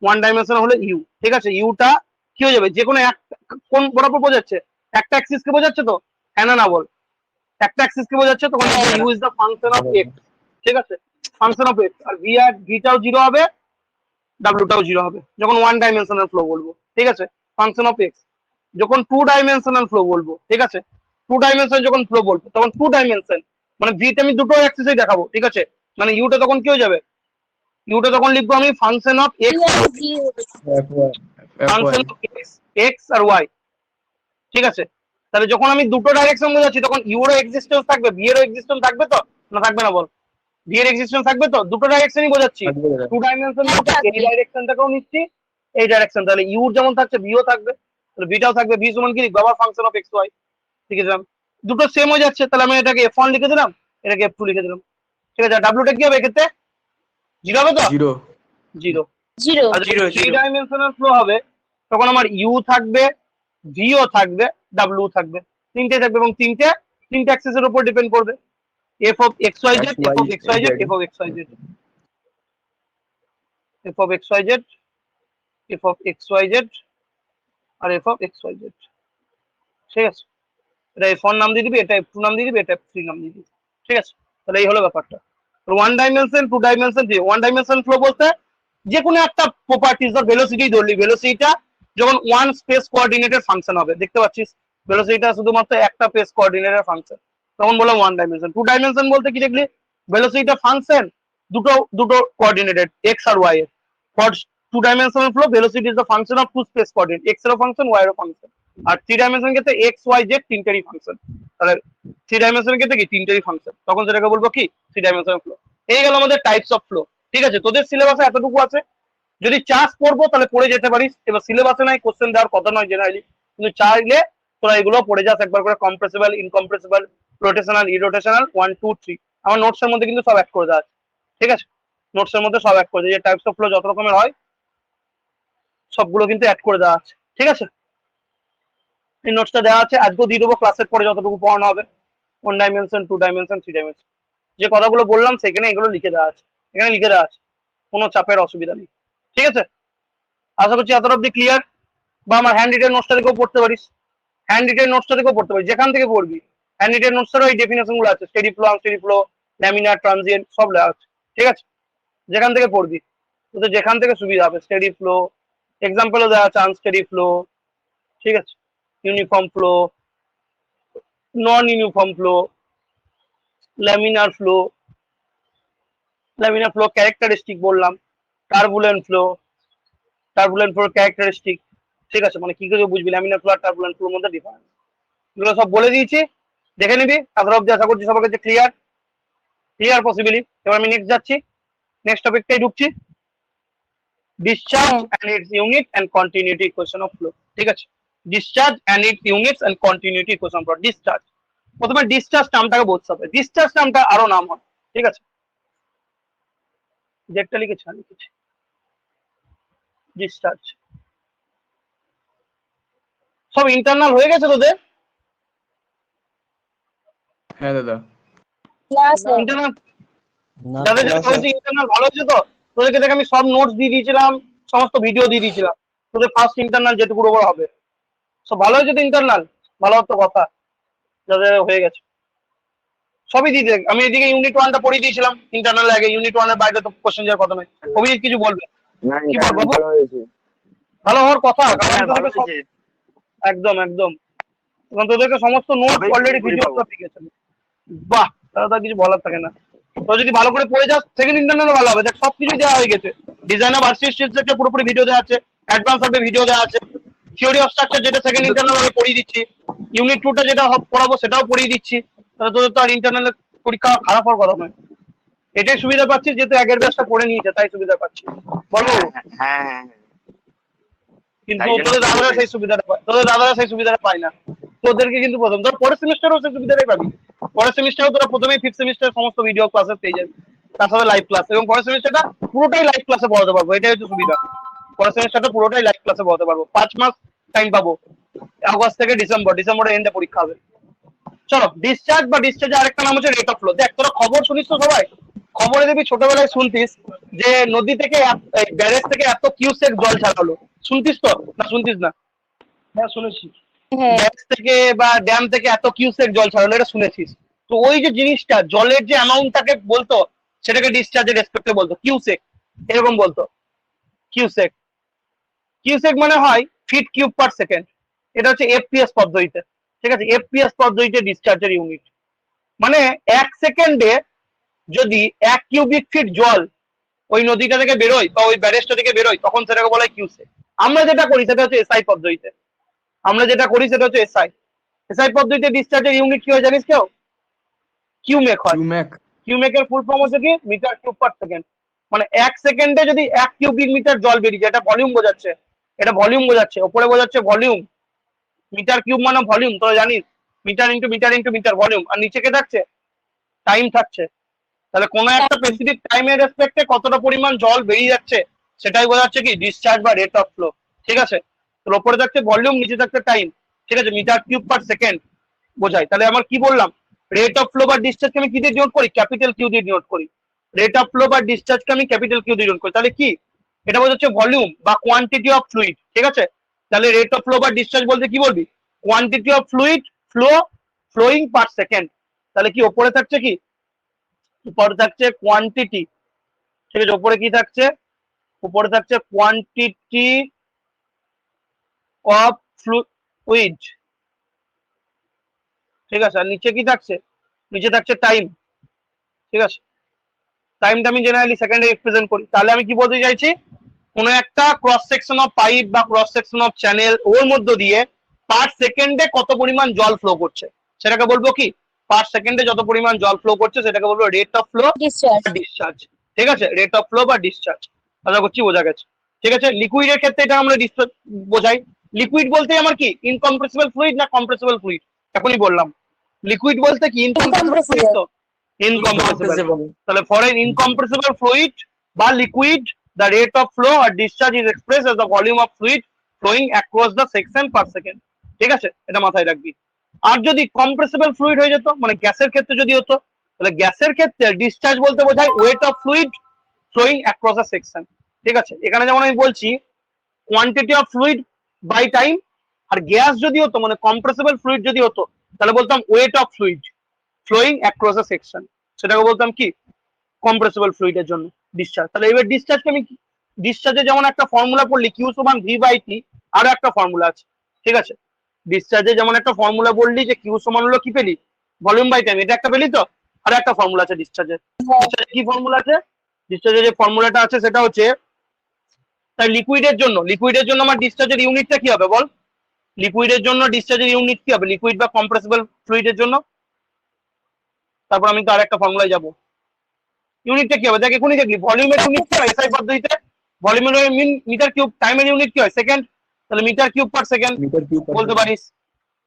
ওয়ান ডাইমেনশনাল হলে ইউ, ঠিক আছে। ইউটা কি হয়ে যাবে? যে কোনো এক, কোন বরাবর বোঝাচ্ছে? একটা অ্যাক্সিস কে বোঝাচ্ছে তো? হ্যাঁ না বল? একটা অ্যাক্সিস কে বোঝাচ্ছে, তখন u is the function of x, ঠিক আছে, ফাংশন অফ এক্স। আর ভিটাও জিরো হবে, ডাব্লিউটাও জিরো হবে যখন ওয়ান ডাইমেনশনাল ফ্লো বলবো, ঠিক আছে, ফাংশন অফ এক্স। যখন টু ডাইমেনশনাল ফ্লো বলবো, ঠিক আছে, টু ডাইমেনশন যখন ফ্লো বলবো তখন টু ডাইমেনশন মানে ভিতে আমি দুটো অ্যাক্সিসই দেখাবো, ঠিক আছে। মানে ইউটা তখন কি হয়ে যাবে? ইউটা তখন লিখবো আমি function of x, function of x, x আর ওয়াই, ঠিক আছে। তাহলে যখন আমি দুটো ডাইরেকশন বোঝাচ্ছি তখন ইউরও এক্সিস্টেন্স থাকবে, ভি এরও এক্সিস্টেন্স থাকবে তো, না থাকবে না বল? ভি এর এক্সিস্টেন্স থাকবে তো, দুটো ডাইরেকশনই বোঝাচ্ছি। টু ডাইমেনশন বলতে এই ডাইরেকশনটাকেও নিচ্ছি, এই ডাইরেকশন, তাহলে ইউর যেমন থাকছে ভিও থাকবে, তাহলে ভিটাও থাকবে। ভি সমান কি লিখবো? আবার ফাংশন অফ এক্স ওয়াই লিখে দিলাম। দুটো সেম হয়ে যাচ্ছে, তাহলে আমি এটাকে F1 লিখে দিলাম, এটাকে F2 লিখে দিলাম, ঠিক আছে। ডাব্লিউটা কি হবে এক্ষেত্রে? জিরো হবে তো? জিরো। জিরো। জিরো। আর Zero, three zero. Dimensional flow হবে তখন আমার ইউ থাকবে, ভিও থাকবে, ডাব্লিউ থাকবে, তিনটে থাকবে, এবং তিনটে অ্যাক্সিসের উপর ডিপেন্ড করবে। F of x y z, f of x y z, f of x y z, f of x y z, f of x y z, আর f of x y z, ঠিক আছে। এটা F1 নাম দিয়ে দিবি, এটা F2 নাম দিয়ে দিবি, এটা F3 নাম দিয়ে দিবি, ঠিক আছে। তাহলে এই হলো ব্যাপারটা। One dimension, two dimension, one dimension flow বলতে যে কোনো একটা প্রপার্টিজ ধর ভেলোসিটি ধরলি, ভেলোসিটিটা যখন ওয়ান স্পেস কোঅর্ডিনেটের ফাংশন হবে, দেখতে পাচ্ছিস ভেলোসিটিটা শুধুমাত্র একটা স্পেস কোঅর্ডিনেটের ফাংশন, তখন বললাম ওয়ান ডাইমেনশন। টু ডাইমেনশন বলতে কি দেখলি? ভেলোসিটিটা ফাংশন দুটো কোঅর্ডিনেটেড এক্স আর ওয়াই এর। For two dimensional flow velocity is the function of two space coordinate, x এর ফাংশন, ওয়াই এর ফাংশন। আর থ্রি ডাইমেনশন ক্ষেত্রে এক্স ওয়াই জেড তিনটেরই ফাংশন, তাহলে থ্রি ডাইমেনশন ক্ষেত্রে কি তিনটেরই ফাংশন, তখন সেটাকে বলবো কি? Three dimensional flow. এই গেল আমাদের টাইপস অফ ফ্লো, ঠিক আছে। তোদের সিলেবাসে এতটুকু আছে, যদি চাস পড়বো তাহলে পড়ে যেতে পারিস। এবার সিলেবাসে নাই, কোশ্চেন দেওয়ার কথা নয় জেনারেলি, কিন্তু চাইলে তোরা এগুলো পড়ে যাস একবার করে। কম্প্রেসিবল, ইনকম্প্রেসিবল, রোটেশনাল, ইরোটেশনাল, 1 2 3 আমার নোটসের মধ্যে কিন্তু সব অ্যাড করে দেওয়া আছে, ঠিক আছে। নোটসের মধ্যে সব অ্যাড করে দেওয়া, যে টাইপস অফ ফ্লো যত রকমের হয় সবগুলো কিন্তু অ্যাড করে দেওয়া আছে, ঠিক আছে। এই নোটসটা দেওয়া আছে, আজকেও দিয়ে দেবো ক্লাসের পরে যতটুকু পড়ানো হবে। One dimension, two dimension, three dimension, যে কথাগুলো বললাম সেখানে এগুলো লিখে দেওয়া আছে, এখানে লিখে দেওয়া আছে, কোনো চাপের অসুবিধা নেই, ঠিক আছে। আশা করছি এত অব্দি ক্লিয়ার। বা আমার হ্যান্ড রিটেন নোটসটা থেকেও পড়তে পারিস, হ্যান্ড রিটেন নোটসটা থেকেও পড়তে পারিস, যেখান থেকে পড়বি। হ্যান্ড রিটেন নোটসেরও এই ডেফিনেশন গুলো আছে, steady flow, unsteady flow, laminar, transient, সব লেখা আছে, ঠিক আছে। যেখান থেকে পড়বি তোদের যেখান থেকে সুবিধা হবে, স্টেডি ফ্লো এক্সাম্পলও দেওয়া আছে, আনস্টেডি ফ্লো, ঠিক আছে, uniform flow, non uniform flow, laminar flow, laminar flow characteristic বললাম, টার্বুলেন্ট ফ্লো, টার্বুলেন্ট ফ্লোর ক্যারেক্টারিস্টিক, ঠিক আছে, মানে কি করে বুঝবি ল্যামিনার ফ্লো আর টার্বুলেন্ট ফ্লোর মধ্যে ডিফারেন্স, এগুলো সব বলে দিয়েছি, দেখে নিবি। তারপর অব্দি আশা করছি সবার কাছে ক্লিয়ার, ক্লিয়ার পসিবলি। এবার আমি নেক্সট যাচ্ছি, নেক্সট টপিকটাই ঢুকছি, discharge and its unit and continuity equation of flow, ঠিক আছে। Discharge and its units and continuity equation of flow. Discharge, প্রথমে ডিসচার্জ নামটাকে বুঝতে হবে, ডিসচার্জ নামটা আরো নাম হয়, ঠিক আছে। যেটা লিখেছি লিখেছি ডিসচার্জ, সব ইন্টারনাল হয়ে গেছে তোদের? হ্যাঁ দাদা। না স্যার। ইন্টারনাল যাদের যাদের হয়েছে ইন্টারনাল ভালো হচ্ছে তো, তোদেরকে দেখে আমি সব নোটস দিয়ে দিয়েছিলাম, সমস্ত ভিডিও দিয়ে দিয়েছিলাম, তোদের ফার্স্ট ইন্টারনাল যেটুকু ওপর হবে সব ভালো হয়েছে তো ইন্টারনাল? ভালো হতো কথা, যাদের হয়ে গেছে সবই দিয়ে দেখ। আমি এদিকে ইউনিট 1টা পড়িয়ে দিয়েছিলাম ইন্টারনাল আগে, ইউনিট 1 এর বাইরে তো কোশ্চেন যাওয়ার কথা নয়। অভিজিৎ কিছু বলবে? কি বলবো? ভালো হওয়ার কথা, কারণ আমি তোদেরকে একদম একদম, কারণ তোদেরকে সমস্ত নোট অলরেডি ভিডিও দিয়ে গেছে। বাহ, তাহলে তার কিছু বলার থাকে না। তো যদি ভালো করে পড়ে যাস সেকেন্ড ইন্টারনাল ভালো হবে। দেখ সবকিছু দেওয়া হয়ে গেছে, ডিজাইন অফ আর্টিস্ট স্ট্রাকচার পুরোপুরি ভিডিও দেওয়া আছে, অ্যাডভান্স হবে ভিডিও দেওয়া আছে, থিওরি অফ স্ট্রাকচার যেটা সেকেন্ড ইন্টারনাল আমি পড়িয়ে দিচ্ছি, ইউনিট 2টা যেটা পড়াবো সেটাও পড়িয়ে দিচ্ছি। তাহলে তোদের তো আর ইন্টারনাল পরীক্ষা খারাপ হওয়ার কথা নয়। এটাই সুবিধা পাচ্ছি যেহেতু আগের ব্যাচটা পড়ে নিয়েছে, তাই সুবিধা পাচ্ছি বলো। হ্যাঁ কিন্তু তাই জন্য তোদের দাদারা সেই সুবিধাটা পায়, তোদের দাদারা সেই সুবিধাটা পায় না। তোদেরকে কিন্তু প্রথম তোর পরের সেমিস্টারও সেই সুবিধাটাই পাবি। পরের সেমিস্টারও তোরা প্রথমেই ফিফথ সেমিস্টার সমস্ত ভিডিও ক্লাসে পেয়ে যাবি, তার সাথে লাইভ ক্লাস, এবং পরের সেমিস্টারটা পুরোটাই লাইভ ক্লাসে পড়াতে পারবো। এটাই হচ্ছে সুবিধা, পরের সেমিস্টারটা পুরোটাই লাইভ ক্লাসে পড়াতে পারবো। 5 মাস টাইম পাবো, আগস্ট থেকে ডিসেম্বরের এন্ডে পরীক্ষা হবে। চলো, ডিসচার্জ বা ডিসচার্জের আরেকটা নাম হচ্ছে রেট অফ ফ্লো। দেখ তোরা খবর শুনিস তো সবাই, খবরে দেখবি ছোটবেলায় শুনতিস যে নদী থেকে ব্যারেজ থেকে এত কিউসেক জল ছাড়ালো, শুনতিস তো না? শুনতিস না? হ্যাঁ শুনেছি। হ্যাঁ ব্যারেজ থেকে বা ড্যাম থেকে এত কিউসেক জল ছাড়ালো, এটা শুনেছিস তো? ওই যে জিনিসটা জলের যে অ্যামাউন্টটাকে বলতো সেটাকে ডিসচার্জের রেসপেক্টে বলতো কিউসেক, এরকম বলতো কিউসেক। কিউসেক মানে হয় ফিট কিউব পার সেকেন্ড। এটা হচ্ছে এফপিএস পদ্ধতিতে, ঠিক আছে? এফপিএস পদ্ধতিতে ডিসচার্জের ইউনিট মানে 1 সেকেন্ডে যদি 1 কিউবিক ফিট জল ওই নদীটা থেকে বেরোয় বা ওই ব্যারেজটা থেকে বেরোয় তখন সেটাকে বলা হয় কিউসেক। আমরা যেটা করি সেটা হচ্ছে এসআই পদ্ধতিতে, আমরা যেটা করি সেটা হচ্ছে এসআই। এসআই পদ্ধতিতে ডিসচার্জের ইউনিট কি হয় জানিস কেউ? কিউমেক হয়। কিউম্যাক। কিউমেকের ফুল ফর্ম হচ্ছে কি? Metre cube per second. মানে 1 সেকেন্ডে যদি 1 কিউবিক মিটার জল বেরিয়ে যায়, এটা ভলিউম বোঝাচ্ছে, এটা ভলিউম বোঝাচ্ছে, ওপরে বোঝাচ্ছে ভলিউম। মিটার কিউব মানে ভলিউম, তোরা জানিস, metre into metre into metre volume. আর নিচে কে থাকছে? টাইম থাকছে। তাহলে কোনো একটা স্পেসিফিক টাইমের রেসপেক্টে কতটা পরিমাণ জল বেরিয়ে যাচ্ছে সেটাই বোঝাচ্ছে কি? ডিসচার্জ বা রেট অফ ফ্লো, ঠিক আছে? তো ওপরে থাকছে ভলিউম, নিচে থাকছে টাইম, ঠিক আছে? মিটার কিউব পার সেকেন্ড বোঝায়। তাহলে আমার কি বললাম? রেট অফ ফ্লো বা ডিসচার্জকে আমি কি দিয়ে ডিনোট করি? ক্যাপিটাল কিউ দিয়ে ডিনোট করি। রেট অফ ফ্লো বা ডিসচার্জকে আমি ক্যাপিটাল কিউ দিয়ে ডিনোট করি। তাহলে কি? এটা বোঝাচ্ছে ভলিউম বা কোয়ান্টিটি অফ ফ্লুইড, ঠিক আছে? তাহলে রেট অফ ফ্লো বা ডিসচার্জ বলতে কি বলবি? Quantity of fluid flowing per second. তাহলে কি ওপরে থাকছে কি? উপরে থাকছে কোয়ান্টিটি, ঠিক আছে? উপরে কি থাকছে? উপরে থাকছে কোয়ান্টিটি অফ ফ্লুইড, ঠিক আছে? আর নিচে কি থাকছে? নিচে থাকছে টাইম, ঠিক আছে? টাইমটা আমি জেনারেলি সেকেন্ডে রিপ্রেজেন্ট করি। তাহলে আমি কি বলতে চাইছি? কোনো একটা ক্রস সেকশন অফ পাইপ বা ক্রস সেকশন অফ চ্যানেল, ওর মধ্য দিয়ে পার সেকেন্ডে কত পরিমাণ জল ফ্লো করছে সেটাকে বলবো কি? পার সেকেন্ডে যত পরিমাণ জল ফ্লো করছে সেটাকে বলবো রেট অফ ফ্লো ডিসচার্জ। বা ডিসচার্জ, ঠিক আছে? রেট অফ ফ্লো বা ডিসচার্জ, আশা করছি বোঝা গেছে, ঠিক আছে? লিকুইডের ক্ষেত্রে এটা আমরা ডিসচার্জ বোঝাই। লিকুইড বলতে আমার কি? ইনকম্প্রেসিবল ফ্লুইড না কম্প্রেসিবল ফ্লুইড? এখনই বললাম লিকুইড বলতে কি? ইনকম্প্রেসিবল ফ্লুইড তো, ইনকম্প্রেসিবল। তাহলে ফর এন ইনকম্প্রেসিবল ফ্লুইড বা liquid, the rate of flow or discharge is expressed as the volume of fluid flowing across the section per second, ঠিক আছে? এটা মাথায় রাখবি। আর যদি কম্প্রেসিবল ফ্লুইড হয়ে যেত, মানে গ্যাসের ক্ষেত্রে যদি হতো, তাহলে গ্যাসের ক্ষেত্রে ডিসচার্জ বলতে বোঝায় weight of fluid flowing across a section, ঠিক আছে? এখানে যেমন আমি বলছি quantity of fluid by time, আর গ্যাস যদি হতো মানে কম্প্রেসিবল ফ্লুইড যদি হতো তাহলে বলতাম weight of fluid flowing across a section, সেটাকে বলতাম কি? কম্প্রেসিবল ফ্লুইডের জন্য ডিসচার্জ। তাহলে এবার ডিসচার্জকে আমি, ডিসচার্জে যেমন একটা ফর্মুলা পড়লি কিউ সমান ভি বাই টি, আরো একটা ফর্মুলা আছে, ঠিক আছে? ডিসচার্জে যেমন একটা ফর্মুলা বললি যে কিউ সমান হলো কি পেলি? ভলিউম বাই টাইম, এটা একটা পেলি তো? আর একটা ফর্মুলা আছে ডিসচার্জের। ডিসচার্জে কি ফর্মুলা আছে? ডিসচার্জের যে ফর্মুলাটা আছে সেটা হচ্ছে, তাই লিকুইডের জন্য আমার ডিসচার্জের ইউনিটটা কি হবে বল? লিকুইডের জন্য ডিসচার্জের ইউনিট কি হবে? লিকুইড বা কম্প্রেসিবল ফ্লুইডের জন্য? তারপর আমি তো আরেকটা ফর্মুলায় যাবো। ইউনিটটা কি হবে? দেখ এখনই দেখলি ভলিউমের ইউনিট কি হয় এসআই পদ্ধতিতে? ভলিউমের মিটার কিউব, টাইমের ইউনিট কি হয়? সেকেন্ড। তাহলে মিটার কিউব পার সেকেন্ড বলতে পারিস।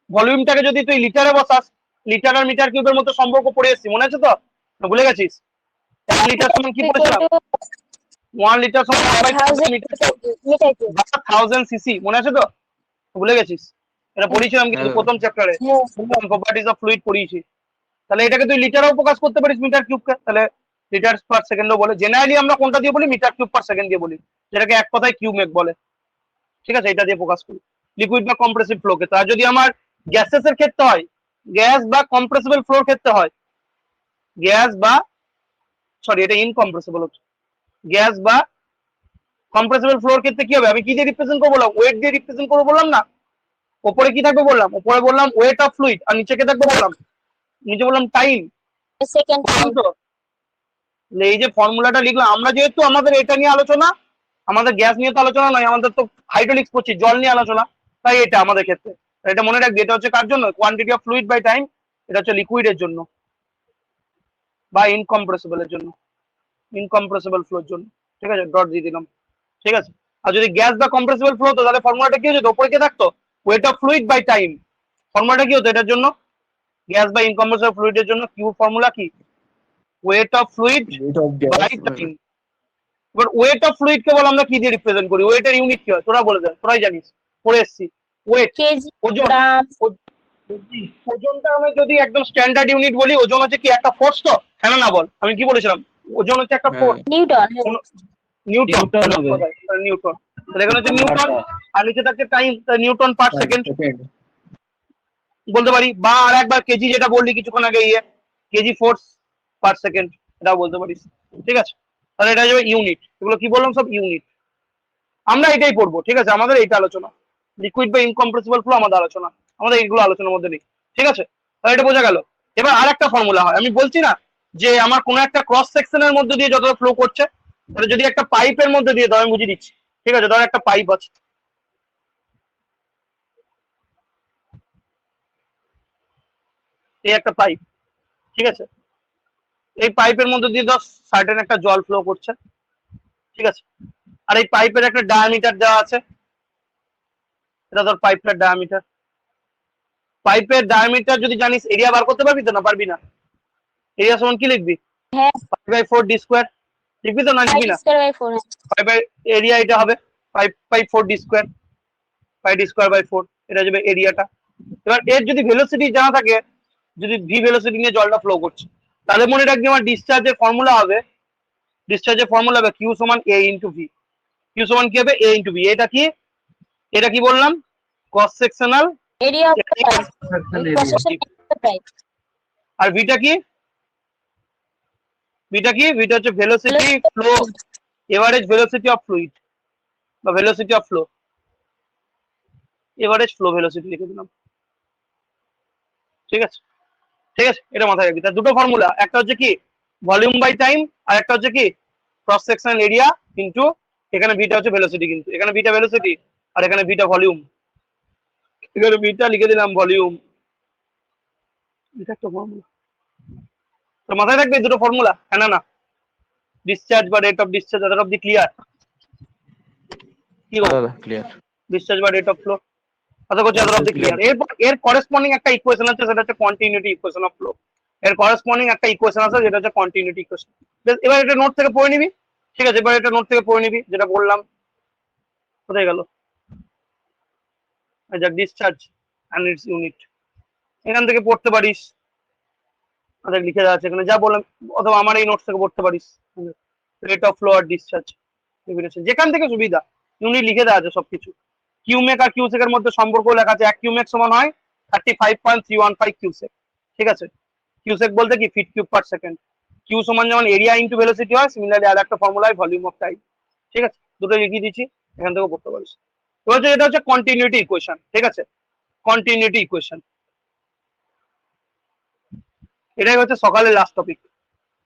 ভলিউমটাকে যদি তুই লিটারে বসাস, লিটার আর মিটার কিউবের মতো সম্পর্ক পড়ে এসেছি, মনে আছে তো? না ভুলে গেছিস? 1 লিটার সমান কি পড়েছিলাম? 1 লিটার সমান 1000 সিসি, মনে আছে তো? ভুলে গেছিস? এটা পড়িয়েছিলাম কিন্তু প্রথম চ্যাপ্টারে, প্রপার্টিজ অফ ফ্লুইড পড়িয়েছি। তাহলে এটাকে তুই লিটারেও প্রকাশ করতে পারিস, মিটার কিউবকে, তাহলে লিটার পার সেকেন্ডও বলে। জেনারেলি আমরা কোনটা দিয়ে বলি? মিটার কিউব পার সেকেন্ড দিয়ে বলি, যেটাকে এক কথায় কিউমেক বলে, ঠিক আছে? এটা দিয়ে প্রকাশ করি লিকুইড বা কম্প্রেসিভ ফ্লোকে। তার যদি আমার গ্যাসেসের ক্ষেত্রে হয়, গ্যাস বা কম্প্রেসিবল ফ্লোর ক্ষেত্রে হয়, গ্যাস বা সরি এটা ইনকম্প্রেসিবল হচ্ছে, গ্যাস বা কম্প্রেসিবল ফ্লোর ক্ষেত্রে কি হবে? আমি কি দিয়ে রিপ্রেজেন্ট করবো বললাম? ওয়েট দিয়ে রিপ্রেজেন্ট করবো বললাম না? ওপরে কি থাকবে বললাম? ওপরে বললাম ওয়েট অফ ফ্লুইড, আর নিচে কে থাকবে বললাম? নিচে বললাম টাইম, সেকেন্ড বললাম তো? এই যে ফর্মুলাটা লিখলাম আমরা, যেহেতু আমাদের এটা নিয়ে আলোচনা, আমাদের গ্যাস নিয়ে তো আলোচনা নয়, আমাদের তো হাইড্রোলিক্স পড়ছি, জল নিয়ে আলোচনা, তাই এটা আমাদের ক্ষেত্রে এটা মনে রাখবে। এটা হচ্ছে কার জন্য? Quantity of fluid by time. এটা হচ্ছে লিকুইডের জন্য বা ইনকম্প্রেসিবল এর জন্য, ইনকম্প্রেসিবল ফ্লোর জন্য। ঠিক আছে, ডট দিয়ে দিলাম। ঠিক আছে, আর যদি গ্যাস বা কম্প্রেসিবল ফ্লো হতো তাহলে ফর্মুলাটা কি হতো? উপরে কে থাকতো? Weight of fluid by time. ফর্মুলাটা কি হতো এটার জন্য? গ্যাস বা ইনকম্প্রেসিবল ফ্লুইডের জন্য কিউ ফর্মুলা কি? Weight of fluid Weight of gas by time. এবার ওয়েট অফ ফ্লুইড কে বল আমরা কি দিয়ে রিপ্রেজেন্ট করি? ওয়েটের ইউনিট কি হয় তোরা বলে দে, তোরাই জানিস, পড়ে এসছি। ওয়েট কেজি, ওজন, গ্রাম, ওজনটা আমি যদি একদম স্ট্যান্ডার্ড ইউনিট বলি, ওজন হচ্ছে কি একটা ফোর্স? তো হ্যাঁ না বল, আমি কি বলেছিলাম? ওজন হচ্ছে একটা ফোর্স, নিউটন। নিউটন। নিউটন হবে। নিউটন, তাহলে এখানে হচ্ছে নিউটন, আর নিচে থাকছে টাইম, নিউটন পার সেকেন্ড বলতে পারি। বা আর একবার কেজি, যেটা বললি কিছুক্ষণ আগে, কেজি ফোর্স পার সেকেন্ড, এটাও বলতে পারিস। ঠিক আছে, তাহলে এটা যাবে ইউনিট। এগুলো কি বললাম? সব ইউনিট। আমরা এটাই পড়বো। ঠিক আছে, আমাদের এইটা আলোচনা, লিকুইড বা ইনকম্প্রেসিবল ফ্লো আমাদের আলোচনা, আমাদের এইগুলো আলোচনার মধ্যে নেই। ঠিক আছে, তাহলে এটা বোঝা গেল। এবার আর একটা ফর্মুলা হয়, আমি বলছি না যে আমার কোনো একটা ক্রস সেকশনের মধ্যে দিয়ে যতটা ফ্লো করছে, তাহলে যদি একটা পাইপের মধ্যে দিয়ে দাও, আমি বুঝিয়ে দিচ্ছি। ঠিক আছে, ধর একটা পাইপ আছে, এই একটা পাইপ। ঠিক আছে, এই পাইপের মধ্যে দিয়ে ধর সার্টেন একটা জল ফ্লো করছে। ঠিক আছে, আর এই পাইপের একটা ডায়ামিটার দেওয়া আছে, এটা ধর পাইপটার ডায়ামিটার। পাইপের ডায়ামিটার যদি জানিস, এরিয়া বার করতে পারবি তো? না পারবি না? এরিয়া সমান কি লিখবি? হ্যাঁ, 5/4 ডি স্কোয়ার লিখবি তো? না লিখবি না? 5/4 5 এরিয়া এটা হবে 5/4 D square, 5 D square by 4, এটা যাবে এরিয়াটা। এবার এর যদি ভেলোসিটি জানা থাকে, যদি ভি ভেলোসিটি নিয়ে জলটা ফ্লো করছে, তাহলে মনে রাখবি আমার ডিসচার্জের ফর্মুলা হবে, ডিসচার্জের ফর্মুলা হবে কিউ সমান এ ইন্টু ভি। কিউ সমান কি হবে? A into V. এটা কি? এটা কি বললাম? Cross sectional area of the pipe, cross section of the pipe. আর ভিটা কি? ভিটা কি? ভিটা হচ্ছে velocity flow, average velocity of fluid বা velocity of flow, average flow velocity লিখে দিলাম। ঠিক আছে, ঠিক আছে, এটা মাথায় রাখবি। তার দুটো ফর্মুলা, একটা হচ্ছে কি ভলিউম বাই টাইম, আর একটা হচ্ছে কি ক্রস সেকশনাল এরিয়া কিন্তু এখানে ভিটা হচ্ছে ভেলোসিটি, কিন্তু এখানে ভিটা ভেলোসিটি আর এখানে ভিটা ভলিউম। এখানে ভিটা লিখে দিলাম, ভলিউম। এটা একটা ফর্মুলা, তো মাথায় রাখবে দুটো ফর্মুলা, হ্যাঁ না? ডিসচার্জ বা rate of discharge, other of the clear কি দাদা ক্লিয়ার। ডিসচার্জ বা রেট অফ ফ্লো, আশা করছি আদার অফ দি ক্লিয়ার। এরপর এর করেসপন্ডিং একটা ইকুয়েশন আছে, সেটা হচ্ছে কন্টিনিউটি ইকুয়েশন অফ ফ্লো। এর করেসপন্ডিং একটা ইকুয়েশন আছে, যেটা হচ্ছে কন্টিনিউটি ইকুয়েশন। এবার এটা নোট থেকে পড়ে নিবি। ঠিক আছে, এবার এটা নোট থেকে পড়ে নিবি, যেটা বললাম। কোথায় গেল? আচ্ছা, ডিসচার্জ অ্যান্ড ইটস ইউনিট, এখান থেকে পড়তে পারিস, আচ্ছা লিখে দেওয়া আছে এখানে, যা বললাম। অথবা আমার এই নোটস থেকে পড়তে পারিস, রেট অফ ফ্লো আর ডিসচার্জ, যেখান থেকে সুবিধা, ইউনিট লিখে দেওয়া আছে সবকিছু। কিউমেক আর কিউসেক এর মধ্যে সম্পর্ক লেখা আছে, 1 কিউমেক সমান হয় 35.315 কিউসেক। ঠিক আছে, কিউসেক বলতে কি feet cube per second. Q সমান যেমন এরিয়া ইন্টু ভেলোসিটি হয়, সিমিলারলি আর একটা ফর্মুলা হয় ভলিউম অফ টাইম। ঠিক আছে, দুটো লিখিয়ে দিচ্ছি, এখান থেকে পড়তে পারিস। এবার হচ্ছে এটা হচ্ছে কন্টিনিউটি ইকুয়েশন। ঠিক আছে, কন্টিনিউটি ইকুয়েশন, এটাই হচ্ছে সকালের লাস্ট টপিক।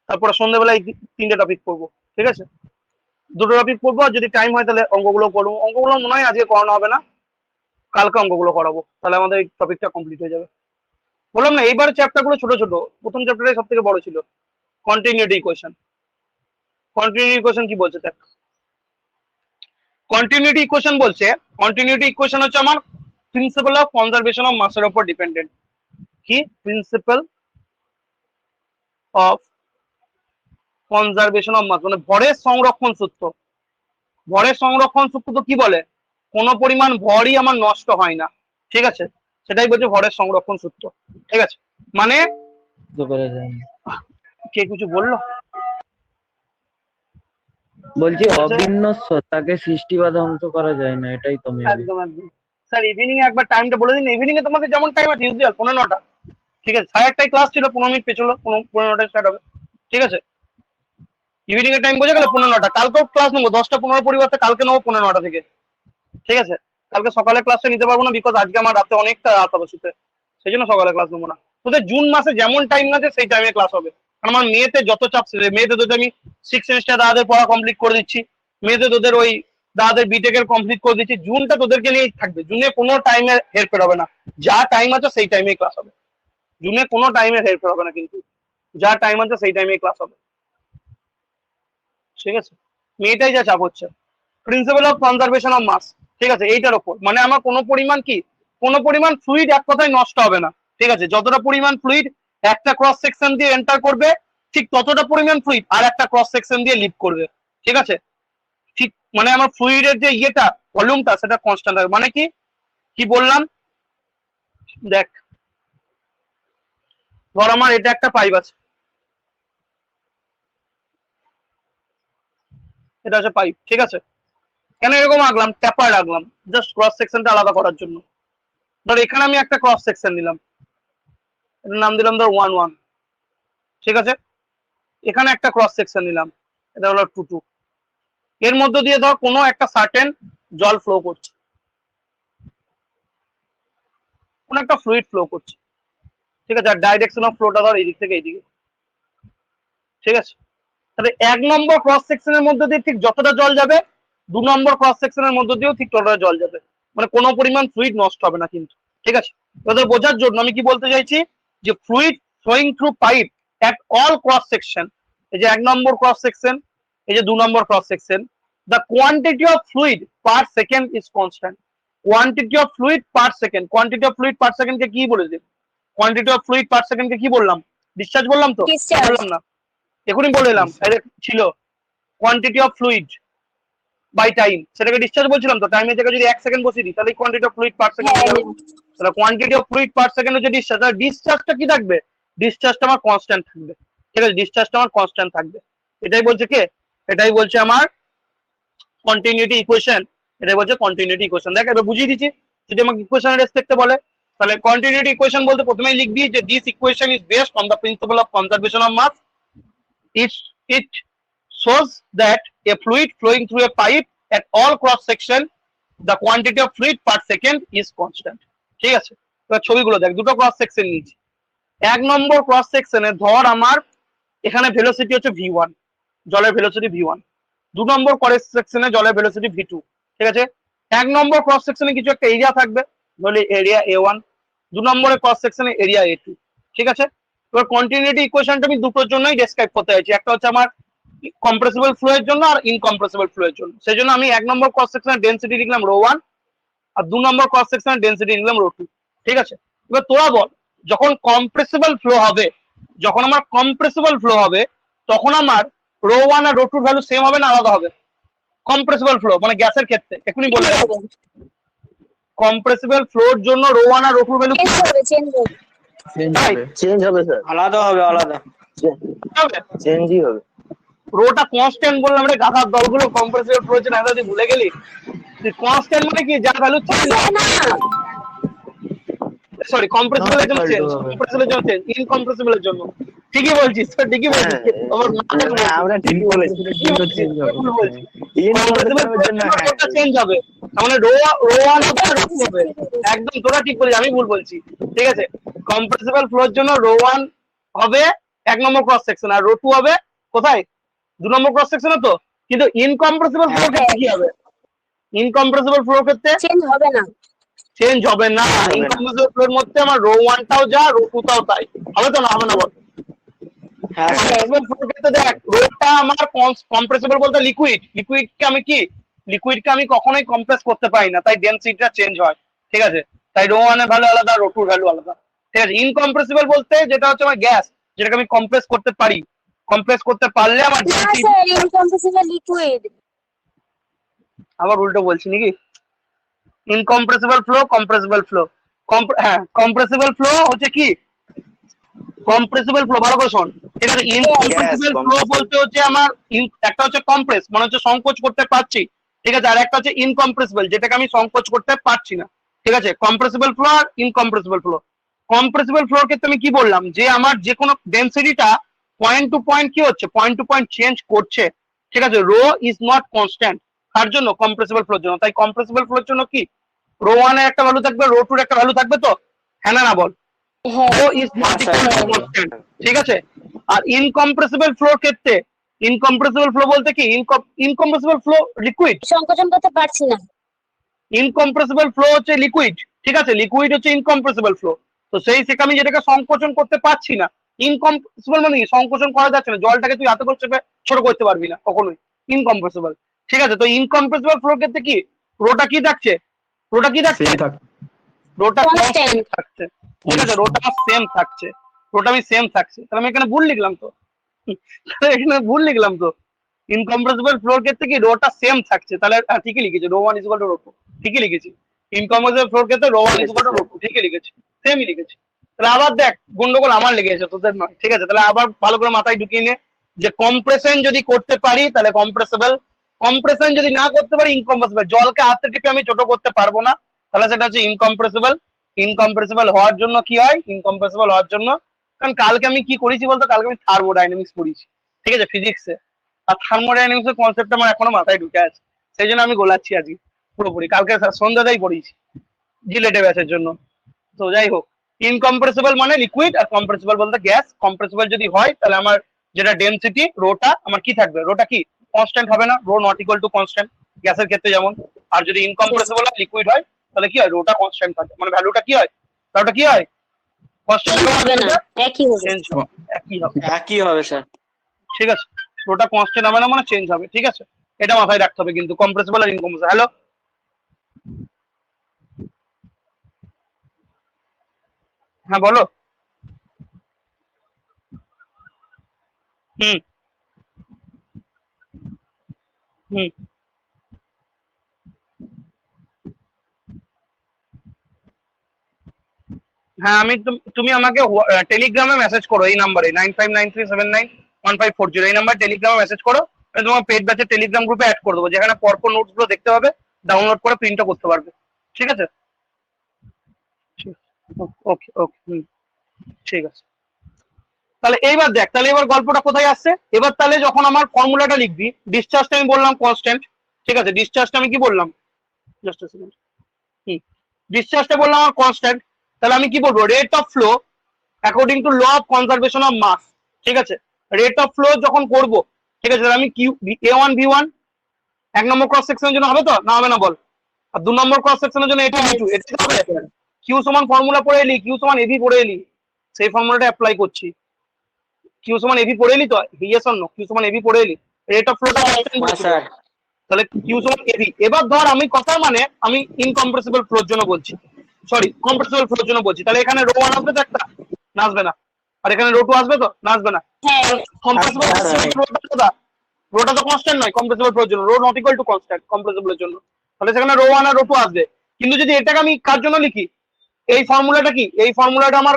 তারপরে সন্ধ্যেবেলায় এই তিনটে টপিক পড়বো। ঠিক আছে, দুটো টপিক পড়বো, আর যদি টাইম হয় তাহলে অঙ্কগুলো করবো। অঙ্কগুলো মনে হয় আজকে করানো হবে না, কালকে অঙ্কগুলো করাবো, তাহলে আমাদের এই টপিকটা কমপ্লিট হয়ে যাবে। বললাম না, এইবার চ্যাপ্টার গুলো ছোট ছোট, প্রথম চ্যাপ্টারটাই সব থেকে বড় ছিল। কন্টিনিউটি ইকুয়েশন, কন্টিনিউটি ইকুয়েশন কি বলছে দেখ। কন্টিনিউটি ইকুয়েশন বলছে, কন্টিনিউটি ইকুয়েশন হচ্ছে আমার প্রিন্সিপাল অফ কনজারভেশন অফ মাসের উপর ডিপেন্ডেন্ট। কি? Principle of conservation of mass, মানে ভরের সংরক্ষণ সূত্র। ভরের সংরক্ষণ সূত্র তো কি বলে? কোনো পরিমাণ ভরই আমার নষ্ট হয় না। ঠিক আছে, সেটাই বলছে ভরের সংরক্ষণ সূত্র। ঠিক আছে, মানে কে কিছু বললো? বলছি অবিনশ্বরতাকে সৃষ্টি বা ধ্বংস করা যায় না, এটাই তো মেবি। একদম একদম স্যার, ইভিনিং এ একবার টাইমটা বলে দিন। ইভিনিং এ তোমাদের যেমন টাইম আছে ইউজুয়াল 9:30। ঠিক আছে, 1:30টায় ক্লাস ছিল, 15 মিনিট পেছলো, 15:30টায় স্টার্ট হবে। ঠিক আছে, ইভিনিং এর টাইম বোঝা গেল 15:30। কালকেও ক্লাস নেবো 10:15 পরিবর্তে কালকে নেবো 15:30 থেকে। ঠিক আছে, কালকে সকালে ক্লাসটা নিতে পারবো না, বিকজ আজকে আমার রাতে অনেকটা রাত হবে শুতে, সেই জন্য সকালে ক্লাস নেবো না। তোদের জুন মাসে যেমন টাইম আছে সেই টাইমে ক্লাস হবে। আমার মেয়েতে যত চাপ মেয়েতে তোদের আমি 6 সেমিস্টার দাদাদের পড়া কমপ্লিট করে দিচ্ছি, মেয়েতে তোদের ওই দাদাদের বিটেক এর কমপ্লিট করে দিচ্ছি, জুনটা তোদেরকে নিয়েই থাকবে। জুনে কোনো টাইমে হেরফের হবে না, যা টাইম আছে সেই টাইমেই ক্লাস হবে। জুনে কোনো টাইমে হেরফের হবে না, কিন্তু যা টাইম আছে সেই টাইমেই ক্লাস হবে। ঠিক আছে, মেয়েটাই যা চাপ হচ্ছে principle of conservation of mass, ঠিক আছে, এইটার ওপর মানে আমার কোনো পরিমাণ কি, কোনো পরিমাণ ফ্লুইড এক কথায় নষ্ট হবে না। ঠিক আছে, যতটা পরিমাণ ফ্লুইড একটা ক্রস সেকশন দিয়ে এন্টার করবে, ঠিক ততটা পরিমাণ ফ্লুইড আর একটা ক্রস সেকশন দিয়ে লিভ করবে। ঠিক আছে, ঠিক মানে আমার ফ্লুইডের যে ইয়েটা ভলিউমটা সেটা কনস্ট্যান্ট হবে। মানে কি কি বললাম দেখ, ধর আমার এটা একটা পাইপ আছে, এটা হচ্ছে পাইপ। ঠিক আছে, কেন এরকম আঁকলাম, ট্যাপার রাখলাম জাস্ট ক্রস সেকশনটা আলাদা করার জন্য। ধর এখানে আমি একটা ক্রস সেকশন নিলাম, এটার নাম দিলাম ধর 1-1। ঠিক আছে, এখানে একটা ক্রস সেকশন নিলাম, এটা হলো 2-2। এর মধ্যে দিয়ে ধর কোনো একটা সার্টেন জল ফ্লো করছে, কোন একটা ফ্লুইড ফ্লো করছে। ঠিক আছে, আর ডাইরেকশন অফ ফ্লোটা ধর এইদিক থেকে এইদিকে। ঠিক আছে, তাহলে 1 নম্বর ক্রস সেকশনের মধ্যে দিয়ে ঠিক যতটা জল যাবে, 2 নম্বর ক্রস সেকশনের মধ্যে দিয়েও ঠিক ততটা জল যাবে, মানে কোনো পরিমাণ ফ্লুইড নষ্ট হবে না কিন্তু। ঠিক আছে, তোদের বোঝার জন্য আমি কি বলতে চাইছি, যে fluid flowing through pipe at all cross section, এই যে 1 নম্বর ক্রস সেকশন, এই যে 2 নম্বর cross section, the quantity of fluid per second is constant. Quantity of fluid per second, quantity of fluid per সেকেন্ডকে কি বলেছে, কোয়ান্টিটি অফ ফ্লুইড পার সেকেন্ডকে কি বললাম, ডিসচার্জ বললাম তো, Discharge. বললাম না, এখনই বলে এলাম, ছিল quantity of fluid by time, সেটাকে ডিসচার্জ বলছিলাম তো। টাইমের জায়গায় যদি 1 সেকেন্ড বসিয়ে দিই তাহলে quantity of fluid per second, তাহলে quantity of fluid per second হচ্ছে ডিসচার্জ। তাহলে ডিসচার্জটা কি থাকবে, ডিসচার্জটা আমার কনস্ট্যান্ট থাকবে। ঠিক আছে, ডিসচার্জটা আমার কনস্ট্যান্ট থাকবে, এটাই বলছে কে, এটাই বলছে আমার কন্টিনিউটি ইকুয়েশন, এটাই বলছে কন্টিনিউটি ইকুয়েশন। দেখ এবার বুঝিয়ে দিচ্ছি, যদি আমাকে ইকুয়েশনের রেসপেক্টে বলে তাহলে কন্টিনিউটি ইকুয়েশন বলতে প্রথমেই লিখবি যে this equation is based on the principle of conservation of mass. It shows that a fluid flowing through a pipe at all cross section, the quantity of fluid per second is constant. ঠিক আছে, এবার ছবিগুলো দেখ, দুটো ক্রস সেকশন নিয়েছি। 1 নম্বর ক্রস সেকশনে ধর আমার এখানে ভেলোসিটি হচ্ছে v1, জলের ভেলোসিটি v1। 2 নম্বর ক্রস সেকশনে জলের ভেলোসিটি v2। ঠিক আছে, 1 নম্বর ক্রস সেকশনে কিছু একটা এরিয়া থাকবে, ধরলে এরিয়া a1, 2 নম্বরের ক্রস সেকশনে এরিয়া a2। ঠিক আছে, এবার কন্টিনিউটি ইকুয়েশনটা আমি দুটোর জন্যই ডেসক্রাইব করতে চাইছি, একটা হচ্ছে আমার কম্প্রেসিবল ফ্লো এর জন্য আর ইনকম্প্রেসিবল ফ্লো এর জন্য। সেই জন্য আমি 1 নম্বর ক্রস সেকশনের ডেনসিটি লিখলাম ρ1 আর 2 নম্বর ক্রস সেকশনের ডেনসিটি লিখলাম ρ2। ঠিক আছে, এবার তোরা বল, যখন কম্প্রেসিবল ফ্লো হবে, যখন আমার কম্প্রেসিবল ফ্লো হবে তখন আমার ρ1 আর ρ2 ভ্যালু সেম হবে না আলাদা হবে? কম্প্রেসিবল ফ্লো মানে গ্যাসের ক্ষেত্রে এখনই বলে কম্প্রেসিবল ফ্লোর জন্য ρ1 আর ρ2 ভ্যালু চেঞ্জ হবে স্যার, আলাদা হবে, আলাদা চেঞ্জই হবে। রোটা কনস্ট্যান্ট বললাম রে গাধার দলগুলো, কম্প্রেসিবল ফ্লো হচ্ছে না, তুই ভুলে গেলি। কনস্ট্যান্ট মানে কি, যা ভ্যালু সরি কম্প্রেসিবলের জন্য চেঞ্জ, কম্প্রেসিবলের জন্য চেঞ্জ, ইনকম্প্রেসিবলের জন্য। ঠিকই বলছিস, ঠিকই বলছিস, আমরা ঠিকই বলেছি, চেঞ্জ হবে, চেঞ্জ হবে মানে ρ1 হবে, একদম তোরা ঠিক বলিস, আমি ভুল বলছি। ঠিক আছে, কম্প্রেসিবল ফ্লোর জন্য ρ1 হবে 1 নম্বর ক্রস সেকশন আর ρ2 হবে কোথায়, 2 নম্বর ক্রস সেকশনে তো। কিন্তু ইনকম্প্রেসিবল ফ্লোর ক্ষেত্রে কি হবে, ইনকম্প্রেসিবল ফ্লোর ক্ষেত্রে চেঞ্জ হবে না। চেঞ্জ হবে না। ইনকম্প্রেসিবল ফ্লোর মধ্যে আমার ρ1 টাও যা ρ2 টাও তাই হবে, তো না হবে না বল? হ্যাঁ কম্প্রেসিবল ফ্লোর ক্ষেত্রে দেখ, রোটা আমার কম্প্রেসিবল বলতে লিকুইড, লিকুইডকে আমি কি, লিকুইডকে আমি কখনোই কম্প্রেস করতে পারি না, তাই ডেনসিটিটা চেঞ্জ হয়। ঠিক আছে, তাই ρ1 এর ভ্যালু আলাদা, ρ2 এর ভ্যালু আলাদা। ঠিক আছে, ইনকম্প্রেসিবল বলতে যেটা হচ্ছে আমার গ্যাস, যেটাকে আমি কম্প্রেস করতে পারি, কম্প্রেস করতে পারলে আমার না স্যার, ইনকম্প্রেসিবল লিকুইড। আবার উল্টো বলছি নাকি, ইনকম্প্রেসিবল ফ্লো, কম্প্রেসিবল ফ্লো, হ্যাঁ কম্প্রেসিবল ফ্লো হচ্ছে কি, কম্প্রেসিবল ফ্লো ভালো করে শোন। ঠিক আছে, ইনকম্প্রেসিবল ফ্লো বলতে হচ্ছে আমার একটা হচ্ছে কম্প্রেস মানে হচ্ছে সংকোচ করতে পারছি, ঠিক আছে, আর একটা হচ্ছে ইনকম্প্রেসিবল যেটাকে আমি সংকোচ করতে পারছি না। ঠিক আছে, কম্প্রেসিবল ফ্লো আর ইনকম্প্রেসিবল ফ্লো। কম্প্রেসিবল ফ্লোর ক্ষেত্রে আমি কি বললাম, যে আমার যে কোনো ডেনসিটিটা পয়েন্ট টু পয়েন্ট কি হচ্ছে, পয়েন্ট টু পয়েন্ট চেঞ্জ করছে। ঠিক আছে, রো ইজ নট কনস্ট্যান্ট, তার জন্য কম্প্রেসিবল ফ্লোর জন্য। তাই কম্প্রেসিবল ফ্লোর জন্য কি, ρ1 এর একটা ভ্যালু থাকবে, ρ2 এর একটা ভ্যালু থাকবে, তো হ্যাঁ না বল, হ্যাঁ রো ইজ নট কনস্ট্যান্ট। ঠিক আছে, আর ইনকম্প্রেসিবল ফ্লোর ক্ষেত্রে ইনকম্প্রেসিবল ফ্লো বলতে কি ইনকম্প্রেসিবল ফ্লো লিকুইড, সংকোচন করতে পারছি না। ইনকম্প্রেসিবল ফ্লো হচ্ছে লিকুইড, ঠিক আছে, লিকুইড হচ্ছে ইনকম্প্রেসিবল ফ্লো। তো সেই থেকে আমি যেটাকে সংকোচন করতে পারছি না, ইনকম্প্রেসিবল মানে কি সংকোচন করা যাচ্ছে না, জলটাকে তুই হাতে করে চেপে ছোট করতে পারবি না কখনোই, ইনকম্প্রেসিবল। ঠিক আছে, তো ইনকম্প্রেসিবল ফ্লোর ক্ষেত্রে কি রোটা কি থাকছে, রোটা কি থাকছে, সেম থাক রোটা Constant. কনস্ট্যান্ট থাকছে, ঠিক আছে, রোটা সেম থাকছে, রোটা আমি সেম থাকছে, তাহলে আমি এখানে ভুল লিখলাম তো, এখানে ভুল লিখলাম তো, ইনকম্প্রেসিবল ফ্লোর ক্ষেত্রে কি রোটা সেম থাকছে, তাহলে ঠিকই লিখেছি, rho one equal to rho two, ঠিকই লিখেছি। ইনকম্প্রেসিবল ফ্লোর ক্ষেত্রে rho one equal to rho two, ঠিকই লিখেছি, সেমই লিখেছি। তাহলে আবার দেখ গন্ডগোল আমার লেগেছে তোদের নয়, ঠিক আছে, তাহলে আবার ভালো করে মাথায় ঢুকিয়ে নে যে কম্প্রেশন যদি করতে পারি তাহলে কম্প্রেসিবল, কম্প্রেশন যদি না করতে পারি ইনকম্প্রেসিবল, জলকে হাতে টিপে আমি ছোট করতে পারবো না, তাহলে সেটা হচ্ছে ইনকম্প্রেসিবল। ইনকম্প্রেসিবল হওয়ার জন্য কি হয়, ইনকম্প্রেসিবল হওয়ার জন্য, কারণ কালকে আমি কি করেছি বলতো, কালকে আমি থার্মোডাইনামিক্স পড়িয়েছি, ঠিক আছে, ফিজিক্সে, আর থার্মোডাইনামিক্স এর কনসেপ্ট আমার এখনো মাথায় ঢুকে আছে, সেই জন্য আমি গোলাচ্ছি আজকে পুরোপুরি, কালকে সন্ধ্যাতেই পড়িয়েছি জিলেটে ব্যাচের জন্য। তো যাই হোক, ইনকম্প্রেসিবল মানে লিকুইড, আর কম্প্রেসিবল বলতে গ্যাস। কম্প্রেসিবল যদি হয় তাহলে আমার যেটা ডেনসিটি রোটা আমার কি থাকবে, রোটা কি কনস্ট্যান্ট হবে না, rho not equal to constant, গ্যাসের ক্ষেত্রে যেমন। আর যদি ইনকম্প্রেসিবল হয় লিকুইড হয় তাহলে কি হয়, রোটা কনস্ট্যান্ট থাকে, মানে ভ্যালুটা কি হয়, ভ্যালুটা কি হয় কনস্ট্যান্ট হবে না, একই হবে। চেঞ্জ হবে, একই হবে, একই হবে স্যার। ঠিক আছে, রোটা কনস্ট্যান্ট হবে না মানে চেঞ্জ হবে, ঠিক আছে, এটা মাথায় রাখতে হবে কিন্তু, কম্প্রেসিবল আর ইনকম্প্রেসিবল। হ্যালো, হ্যাঁ বলো। হুম হুম হ্যাঁ, তুমি আমাকে টেলিগ্রামে মেসেজ করো এই নাম্বারে 9593791540, এই নাম্বার টেলিগ্রামে মেসেজ করো, আমি তোমার পেড ব্যাচের টেলিগ্রাম গ্রুপে অ্যাড করে দেবো, যেখানে পরপর নোটস গুলো দেখতে পাবে, ডাউনলোড করে প্রিন্টও করতে পারবে, ঠিক আছে। ওকে ওকে, ঠিক আছে। তাহলে এইবার দেখ, তাহলে এবার গল্পটা কোথায় আসছে, এবার তাহলে যখন আমার ফর্মুলাটা লিখবি, ডিসচার্জটা আমি বললাম কনস্ট্যান্ট, ঠিক আছে, ডিসচার্জটা আমি কি বললাম, জাস্ট সেকেন্ড, ডিসচার্জটা বললাম আমার কনস্ট্যান্ট, তাহলে আমি কি বলবো, rate of flow according to law of conservation of mass, ঠিক আছে, রেট অফ ফ্লো যখন করব, ঠিক আছে, তাহলে আমি কিউ A1 V1 এক নম্বর ক্রস সেকশনের জন্য হবে তো না হবে না বল, আর দু নম্বর ক্রস সেকশনের জন্য A2 V2, এটা কি হবে, কিউ সমান ফর্মুলা পড়ে এলি, কিউ সমান এবি পড়ে এলি, সেই ফর্মুলাটা অ্যাপ্লাই করছি, কিউ সমান এবি পড়ে এলি তো, ইয়েস অর নো, কিউ সমান এবি পড়ে এলি, রেট অফ ফ্লোটা স্যার তাহলে কিউ সমান এবি। এবার ধর আমি কথা মানে আমি ইনকম্প্রেসিবল ফ্লোর জন্য বলছি, সরি কম্প্রেসিবল ফ্লোর জন্য বলছি, তাহলে এখানে রো ওয়ান আসবে তো একটা, না আসবে না, আর এখানে রো টু আসবে তো না আসবে না, হ্যাঁ, কম্প্রেসিবল রোটা তো কনস্ট্যান্ট নয় কম্প্রেসিবল ফ্লোর জন্য, rho not equal to constant কম্প্রেসিবলের জন্য, তাহলে সেখানে রো ওয়ান আর রো টু আসবে। কিন্তু যদি এটাকে আমি কার জন্য লিখি, এই ফর্মুলাটা কি, এই ফর্মুলাটা আমার,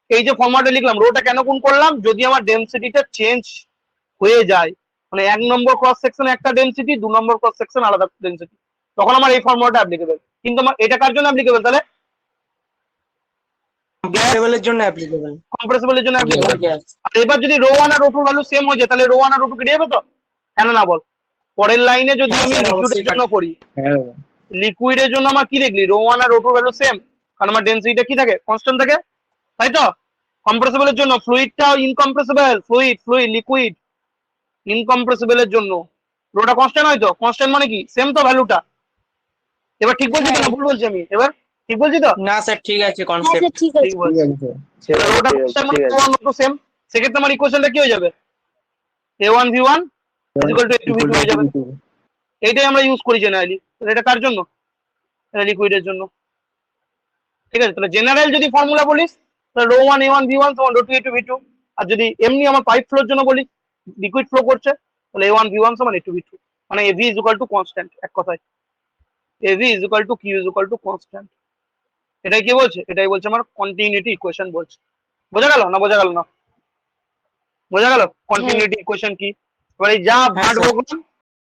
এই যে ফর্মুলাটা লিখলাম, রোটা কেন গুণ করলাম, যদি আমার ডেনসিটিটা চেঞ্জ হয়ে যায়, মানে এক নম্বর ক্রস সেকশনে একটা ডেনসিটি, দু নম্বর ক্রস সেকশন আলাদা ডেনসিটি, তখন আমার এই ফর্মুলাটা অ্যাপ্লিকেবল। কিন্তু আমার এটা কার জন্য অ্যাপ্লিকেবল, তাহলে কম্পারেবলের জন্য অ্যাপ্লিকেবল। কম্প্রেসিবলের জন্য অ্যাপ্লিকেবল। আর এবার যদি রো ওয়ান আর রো টু ভ্যালু সেম হয়ে যায়, তাহলে রো ওয়ান আর রো টু কেটে যাবে তো, কেন না বল। পরের লাইনে যদি আমি লিকুইডের জন্য করি, হ্যাঁ লিকুইডের জন্য আমার কি দেখলি, রো ওয়ান আর রো টু ভ্যালু সেম, কারণ আমার ডেনসিটিটা কি থাকে, কনস্ট্যান্ট থাকে, তাই তো। কম্প্রেসিবলের জন্য ফ্লুইডটা ইনকম্প্রেসিবল, ফ্লুইড লিকুইড ইনকম্প্রেসিবলের জন্য রোটা কনস্ট্যান্ট হয় তো, কনস্ট্যান্ট মানে কি সেম তো ভ্যালুটা। এবার ঠিক বলছি তো না ভুল বলছি আমি, এবার ঠিক বলছি তো, না স্যার ঠিক আছে হ্যাঁ কনসেপ্ট। স্যার, ঠিক আছে। ঠিক বলছি। ঠিক আছে রোটা কনস্ট্যান্ট মানে rho one rho two same, সেক্ষেত্রে আমার ইকুয়েশনটা কি হয়ে যাবে, A1 V1 equal to A2 V2 হয়ে যাবে। এইটাই আমরা ইউজ করি জেনারেলি, এটা কার জন্য, এটা লিকুইডের জন্য, ঠিক আছে। তাহলে জেনারেল যদি ফর্মুলা বলিস তাহলে রো ওয়ান A1 V1 সমান রো টু A2 V2, আর যদি এমনি আমার পাইপ ফ্লোর জন্য বলি, লিকুইড ফ্লো করছে, তাহলে A1 V1 সমান A2 V2, মানে AV is equal to constant, এক কথায় AV is equal to Q is equal to constant. এটাই কি বলছে, এটাই বলছে আমার কন্টিনিউটি ইকুয়েশন বলছে। বোঝা গেল না, বোঝা গেল না, বোঝা গেল কন্টিনিউটি ইকুয়েশন কি। এবার এই যা ভাট বকলাম